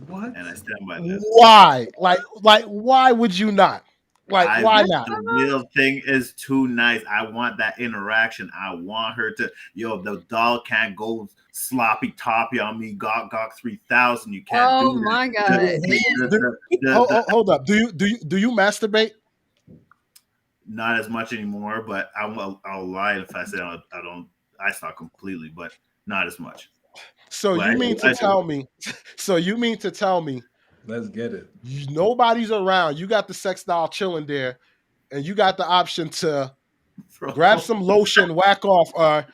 What? and I stand by that. Why? Like why would you not? Like I why not? The real thing is too nice. I want that interaction. I want her to, the doll can't go sloppy toppy on me. Gawk 3000. You can't Oh do that. my The, god. Do, hold up. Do you masturbate? not as much anymore, but I'll lie if I say I don't. I stop completely, but not as much. So But you mean to I do. tell me? So you mean to tell me Let's get it. nobody's around? You got the sex doll chilling there, and you got the option to Bro. grab some lotion, whack off, or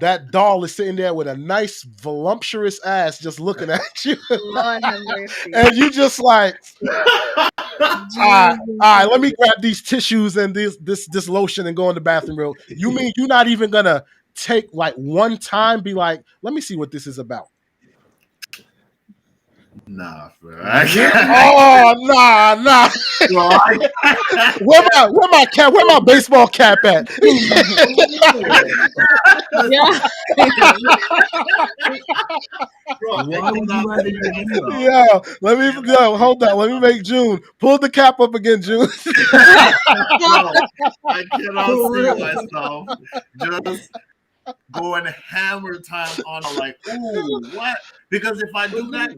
that doll is sitting there with a nice voluptuous ass just looking at you, Lord have mercy. and you just like, all right, let me grab these tissues and this lotion and go in the bathroom real. You mean you're not even gonna take like one time, be like, let me see what this is about? Nah, bro. Oh nah. Bro, Where my baseball cap at? Yeah. bro, I Why would cannot you rather see use a myself. doll? Hold on. Let me make June pull the cap up again, June. Bro, I cannot For see real. myself just going hammer time on like, ooh, what? Because if I do that,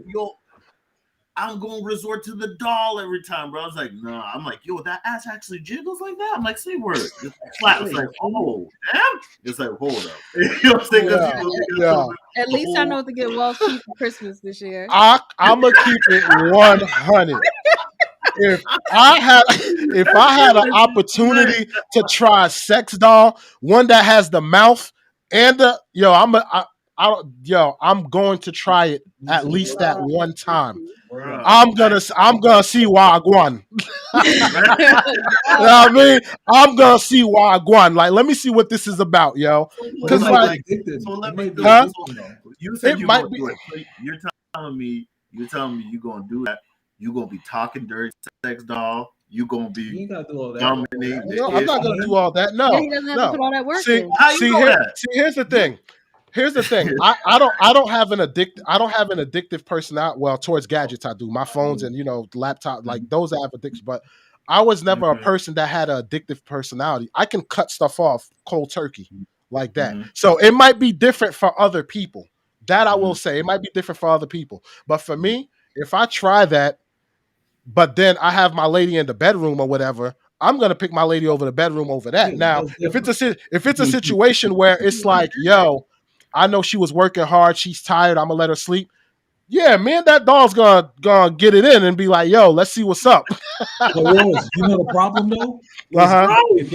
I'm going to resort to the doll every time, bro. I was like, nah. I'm like, yo, that ass actually jiggles like that. I'm like, say word. It's like slap. It's like, oh, damn. It's like, hold up. You know what I'm saying? Because Yeah, they got yeah. something At the least I whole. know what to get Walt Key for Christmas this year. I'm gonna keep it 100. If I had if I had an opportunity to try a sex doll, one that has the mouth and the I'm going to try it Me at too, least bro. that one time. Word up. I'm gonna see why I won. You know what I mean? I'm gonna see why I won. Like, let me see what this is about, yo. But it So Cause might be like, like, addicted. so It let me might be huh? so addicting though. you said It you're gonna might be. do it. So you're telling me you're gonna do that. You're gonna be talking dirty sex doll. You're gonna You be ain't gotta do all that. dominating No, the I'm ish. not gonna do Fine. all that. Yeah, No, he doesn't have to no. put all that work See, in. How you know that? here's the thing. Here's the thing. I don't have an addictive personality. Well, towards gadgets, I do. My phones and laptop, like those I have addiction. But I was never a Mhm, person that had an addictive personality. I can cut stuff off cold turkey like that. mhm, So it might be different for other people. That I will mhm, say. It might be different for other people. But for mhm, me, if I try that, but then I have my lady in the bedroom or whatever, I'm gonna pick my lady over the bedroom over that. Yeah, Now, that's different. if it's a situation where it's like, yo, I know she was working hard, she's tired, I'm gonna let her sleep. Yeah, me and that dog's gonna get it in and be like, yo, let's see what's up. But Rose, you know the problem though is Uh-huh. if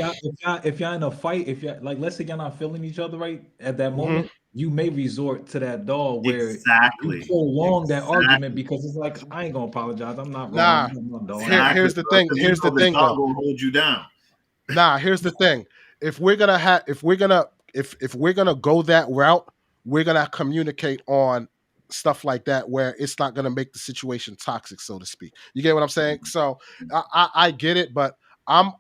y'all in a fight, if y'all like, let's say y'all not feeling each other right at that Hmm. moment, you may resort to that dog where you exactly. prolong that argument Exactly. because it's like I ain't gonna apologize. I'm not wrong. Nah, I'm not doing that. Exactly, here's the bro. thing. Because you Here's the know the thing dog though. gonna hold you down. Nah, here's the thing. If we're gonna go that route, we're gonna communicate on stuff like that where it's not gonna make the situation toxic, so to speak. You get what I'm saying? So I get it, but I'm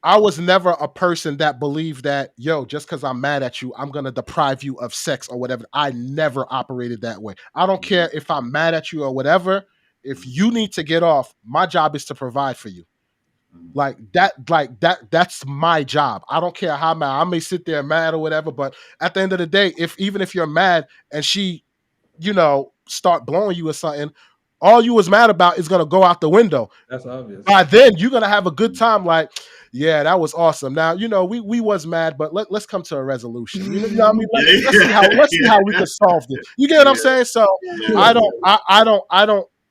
I was never a person that believed that, yo, just because I'm mad at you, I'm gonna deprive you of sex or whatever. I never operated that way. I don't care if I'm mad at you or whatever. If you need to get off, my job is to provide for you. That's my job. I don't care how mad I may sit there mad or whatever, but at the end of the day, if even if you're mad and she, start blowing you or something, all you was mad about is gonna go out the window. That's obvious. By then you're gonna have a good time, like, yeah, that was awesome. Now, we was mad, but let's come to a resolution. You know what I mean? Yeah, Let's see how we can solve this. You get what I'm yeah, saying? So yeah, I don't yeah.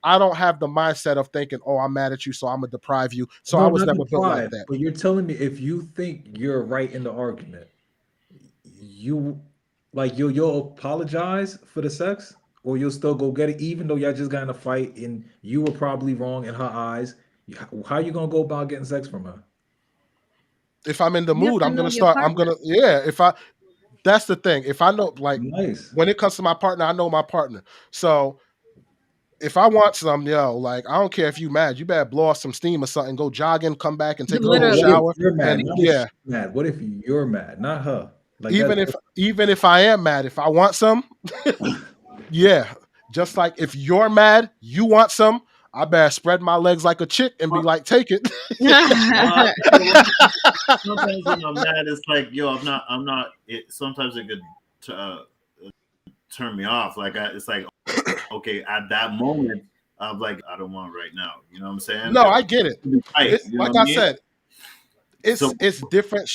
I don't have the mindset of thinking, oh, I'm mad at you, so I'm gonna deprive you. So I No, was not never built like deprived, that. but you're telling me if you think you're right in the argument, you like you'll apologize for the sex, or you'll still go get it, even though y'all just got in a fight and you were probably wrong in her eyes. How you gonna go about getting sex from her? If I'm in the You have mood, to I'm know gonna your start. I'm partner. gonna yeah. If I That's the thing. If I know, like, Nice. when it comes to my partner, I know my partner. So if I want some, like, I don't care if you mad. You better blow off some steam or something. Go jogging, come back and take a No, cold what Literally. if shower, you're and mad? Not if yeah. she's mad. What if you're mad, not her? Like Even that. if even if I am mad, if I want some, yeah. Just like if you're mad, you want some. I better spread my legs like a chick and be Well, like, take it. sometimes when I'm mad, it's like, yo, I'm not. Sometimes it could turn me off. Like it's like, okay, at that moment, I'm like, I don't want it right now. You know what I'm saying? No, I get it. Right. It's You know like what I I mean? said, So, it's different.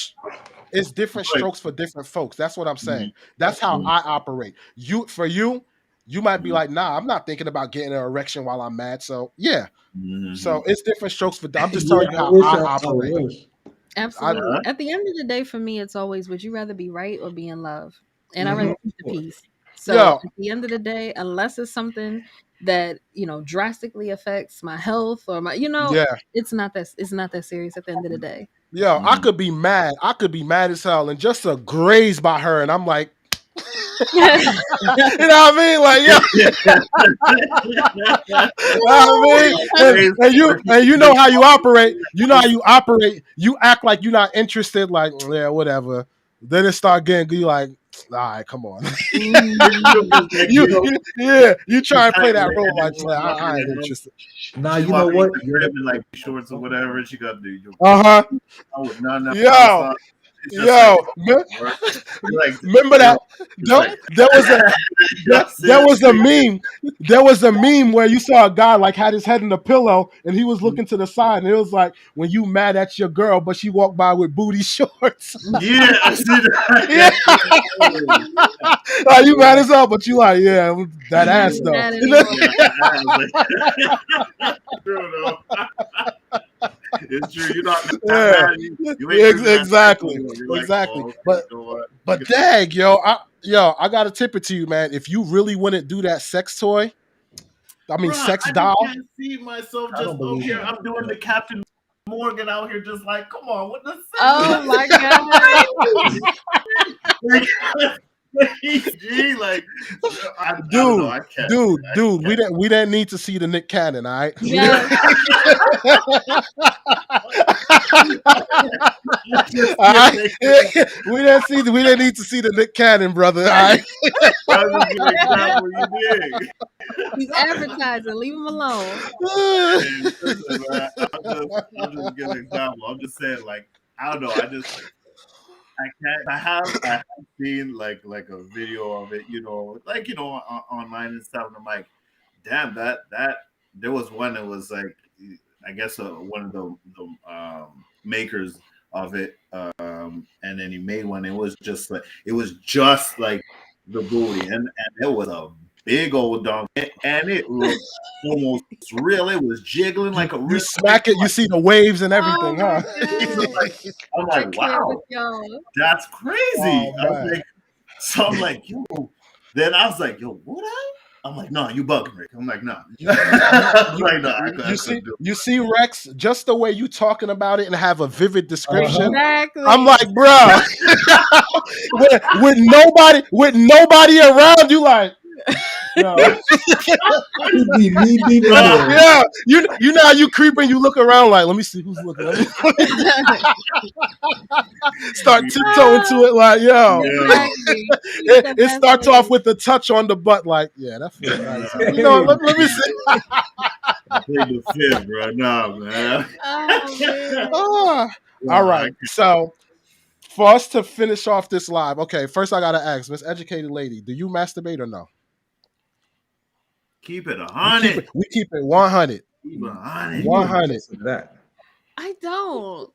It's different like, strokes for different folks. That's what I'm mhm, saying. That's how mhm, I operate. You might be mhm, like, nah, I'm not thinking about getting an erection while I'm mad. So yeah. So mhm. it's different strokes for. I'm just telling Yeah, you I how wish. I I operate. wish. I Absolutely. Huh? At the end of the day, for me, it's always would you rather be right or be in love? And I rather hmm Of keep the course. peace. So Yo, at the end of the day, unless it's something that, drastically affects my health or yeah. it's not that serious at the end of the day. Yo, I Mhm. could be mad. I could be mad as hell and just a graze by her, and I'm like, you know what I mean? Like, yo, you know what I mean? Praise And you know how you operate. You know how you operate. You act like you're not interested. Like, yeah, whatever. Then it start getting good. You like, all right, come on. Mhm. Yeah, you You try and play type that like, role and like, then she's "Nah, walking I ain't in, interested." Nah, she you know walking in what? the You're crib in like shorts or whatever. She got the Uh huh. I would not Yo, outside. Yo, like, remember yo, that? it's like, There was a that's there it. was a meme. There was a meme where you saw a guy like had his head in a pillow and he was looking to the side, and it was like when you mad at your girl, but she walked by with booty shorts. Yeah, I see Yeah, that. like you mad as hell, but you like, yeah, that Not ass even though. that anymore. Yeah, I was like, true though. It's true. You're not that Yeah, mad. You ain't bringing that shit exactly, anymore. You're like, exactly. oh, okay, you But know what? but dag, I gotta tip it to you, man. If you really wouldn't do that sex toy, I mean Bruh, sex I just doll. can't see myself I just don't up believe here. that. I'm doing the Captain Morgan out here, just like, come on, what the Oh sex? my god. Like, G, like, I don't know. Dude, I can't. dude, we didn't need to see the Nick Cannon, all right? Yes. I just All can't right? make it. We didn't need to see the Nick Cannon, brother. All right. I was just giving an example. You dig? He's advertising. Leave him alone. And listen, man, I'm just giving an example. I'm just saying, like, I don't know. I can't. I have seen like a video of it, like online and stuff. And I'm like, damn, that there was one that was like, I guess one of the makers of it, and then he made one. It was just like the booty, and it was a big old dog, and it looked almost real. It was jiggling like a You real. smack it, you see the waves and Oh everything, my huh? god. I'm I like, can't with wow. y'all. That's crazy. Oh I was man. like, so I'm like, yo. Then I was like, yo, would I? I'm like, no, you bugging, Rick. I'm like, no. I'm like, no, I couldn't do it. You see, Rex, just the way you talking about it and have a vivid description. I'm Exactly. like, bro, with nobody around, you like, yo, He'd be knee deep in No, there. yeah, you know how you creeping, you look around like, let me see who's looking. Let me start tiptoeing to it, like, yo. yeah. Exactly. He's the It best starts way. off with the touch on the butt, like, yeah, that feels nice. You know, Hey, let me see. I played the fifth, bro. No, man. Oh man. Ah, all No, right, so for us to finish off this live, okay, first I gotta ask, Miss Educated Lady, do you masturbate or no? keep it 100. We keep it 100. Keep it 100. you would 100. listen to that. I don't.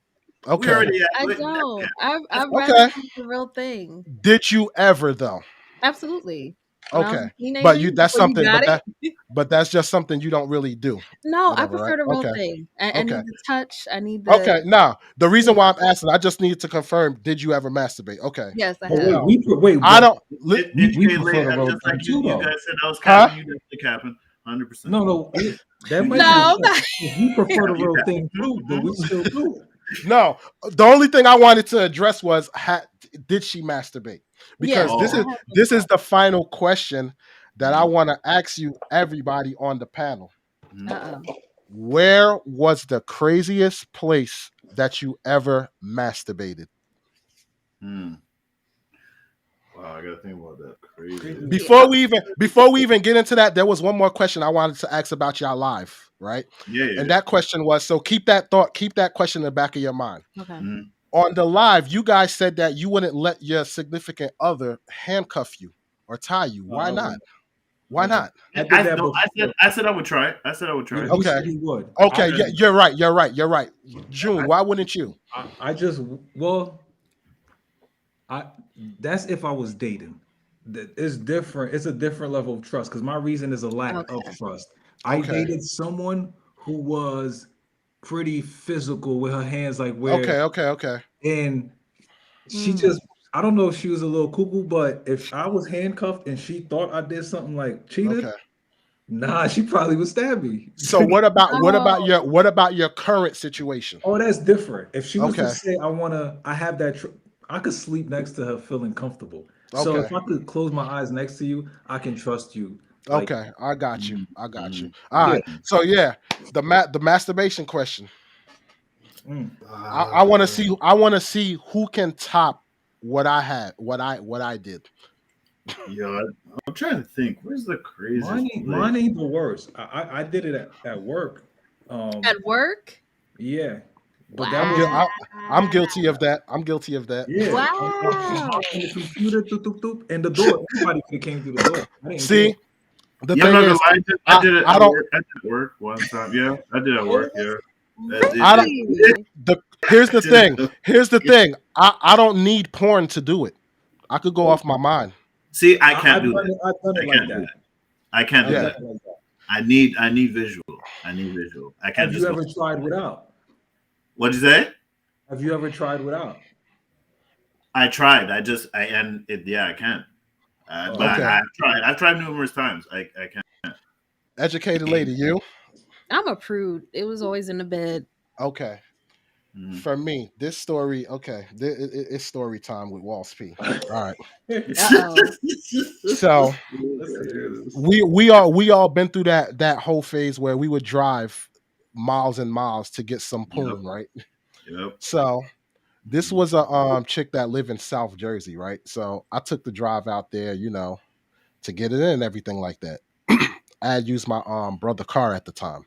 We Okay. already I at don't. I'd rather Okay. think it's the real thing. Did you ever though? Absolutely. When I was Okay. a teenager, But you that's before you something, got it. but that's just something you don't really do. No, I Whatever, right? prefer the real Okay. thing. I Okay. need the touch. I need the Okay. Now, the reason yeah. why I'm asking, I just need to confirm, did you ever masturbate? Okay. Yes, I But have. No. wait, I but don't we educated prefer lady. the real Just like thing too, you though. guys said, I was huh? capping. You definitely capping. 100%. No, that might be No, the case. We prefer the You real cap. thing too, but we still do it. No. The only thing I wanted to address was did she masturbate? yes, Because Oh, I have been this is taught. the final question that I mhm, want to ask you, everybody on the panel. mhm. Where was the craziest place that you ever masturbated? Hmm. Wow, I gotta think about that. Crazy. Crazy. Before we even get into that, there was one more question I wanted to ask about y'all live, right? Yeah, And yeah. that question was, so keep that thought, keep that question in the back of your mind. Okay. Mhm. On the live, you guys said that you wouldn't let your significant other handcuff you or tie you. Why I not? would Why never. not? I did that No, before. I said I would try it. I said I would try Yeah, it. he Okay. said he would. Okay, Yeah. yeah, you're right. June, why wouldn't you? I just well, I that's if I was dating. It's different. It's a different level of trust because my reason is a lack of Okay. trust. I Okay. dated someone who was pretty physical with her hands, like where, Okay. and she Mm. just, I don't know if she was a little cuckoo, but if I was handcuffed and she thought I did something like cheated, Okay. nah, she probably would stab me. So Oh, what about your current situation? Oh, that's different. If she was to Okay. say, I have that, I could sleep next to her feeling comfortable. So Okay. if I could close my eyes next to you, I can trust you. Like, Okay. I got you. Mhm, I got you. mhm. All yeah. right. So yeah, the masturbation question. Mm. I want to see who can top what I had, what I did. Yo, I'm trying to think. Where's the craziest Mine place? ain't the worst. I did it at work. Um, at work? yeah. but that I'm was gui- Wow. I, I'm guilty of that. I'm guilty of that. yeah. I Wow. hopped on the computer, toop, toop, toop, and the door. Everybody could have came through the door. I didn't care. See, the Yeah, I'm thing not gonna is, lie. I I did it I at don't work. I did it at work one time. Yeah, I did it at work. Yeah. I don't. Really? The Here's the I did thing. it. Here's the thing. I don't need porn to do it. I could go off my mind. See, I can't I've do done that. it. I've done I it like can't do that. that. I can't do I've done Yeah. that. it like that. I need visual. I need visual. I can't Have you just go. ever tried without? What'd you say? Have you ever tried without? I tried. I just I and it. Yeah, I can't. But Oh, Okay. I've tried. I've tried numerous times. I can't. Educated lady, you? I'm a prude. It was always in the bed. Okay. Mhm. For me, this story, okay, it's story time with Walls P. All right. Uh-oh. So let's hear this. we all been through that whole phase where we would drive miles and miles to get some Yep. poon, right? Yep. So this Mhm. was a chick that lived in South Jersey, right? So I took the drive out there, to get it in and everything like that. I had used my brother car at the time.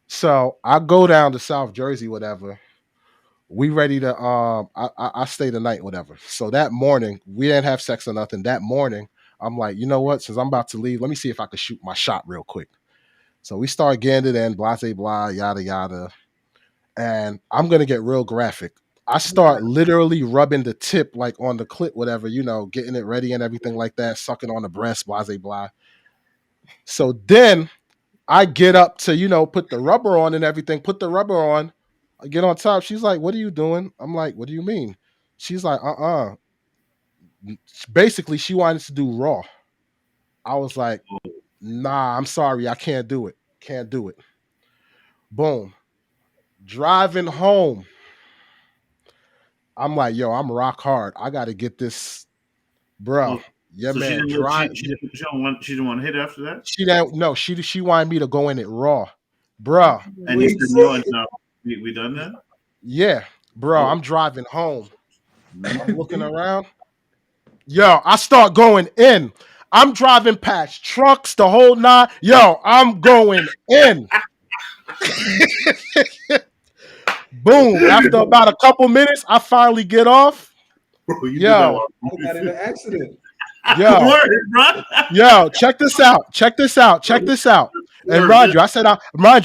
So I go down to South Jersey, whatever. We ready to I stay the night, whatever. So that morning, we didn't have sex or nothing. That morning, I'm like, you know what? Since I'm about to leave, let me see if I can shoot my shot real quick. So we start getting it in, blah, blah, blah, yada, yada. And I'm gonna get real graphic. I start literally rubbing the tip like on the clit, whatever, getting it ready and everything like that, sucking on the breast, blah, blah, blah. So then I get up to, put the rubber on and everything, put the rubber on. I get on top. She's like, what are you doing? I'm like, what do you mean? She's like, Basically, she wanted to do raw. I was like, nah, I'm sorry. I can't do it. Can't do it. Boom. Driving home. I'm like, yo, I'm rock hard. I got to get this, bro. Oh, Yeah, so she man. didn't. She didn't want to hit after that. She don't no. She wanted me to go in it raw, bro. And you Wait, said say no. it. No, we done that. Yeah, bro. Oh. I'm driving home. I'm looking Do around. Yo, I start going in. I'm driving past trucks, the whole nine. Yo, I'm going in. Boom. After about a couple minutes, I finally get off. Bro, you did that Yo, while I got in an accident. yo, word, bro. yo, check this out. Check this out. Check this out. And Word. mind you,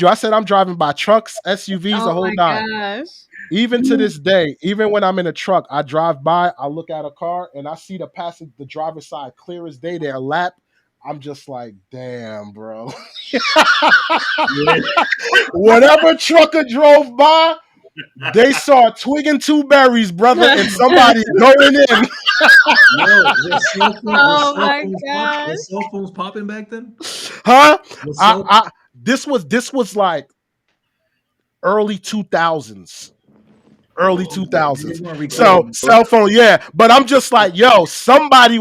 I said I'm driving by trucks, SUVs, the Oh whole my nine. gosh. Even to this day, even when I'm in a truck, I drive by, I look at a car, and I see the driver's side clear as day, their lap. I'm just like, damn, bro. Whatever trucker drove by, they saw a twig and two berries, brother, and somebody going in. Yo, Oh my gosh. was cell phones popping back then? Huh? Was cell This was like early 2000s. Early Oh, they 2000s. weren't So recording. cell phone, yeah. But I'm just like, yo, somebody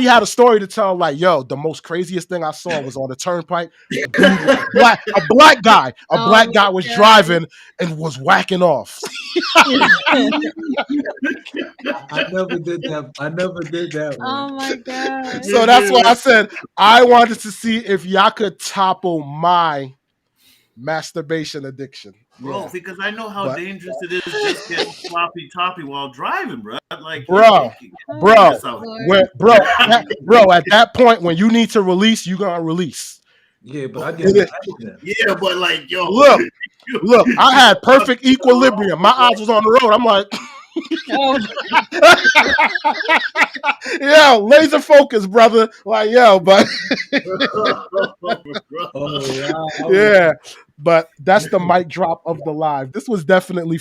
had a story to tell, like, yo, the most craziest thing I saw was on the turnpike. Dude, a black guy. A Oh black guy was my driving and was whacking off. gosh. I never did that. I never did that one. Oh my gosh. So that's why I said I wanted to see if y'all could topple my masturbation addiction. Bro, Yeah. because I know how But dangerous it is just getting sloppy toppy while driving, bro. Like, bro, you bro, yourself. at that point when you need to release, you gonna release. Yeah, but I get in an accident. Yeah, but like, yo, Look, I had perfect equilibrium. My eyes was on the road. I'm like, Oh, yo, laser focus, brother. Like, yo, but Oh wow. yeah, but that's the mic drop of the live. This was definitely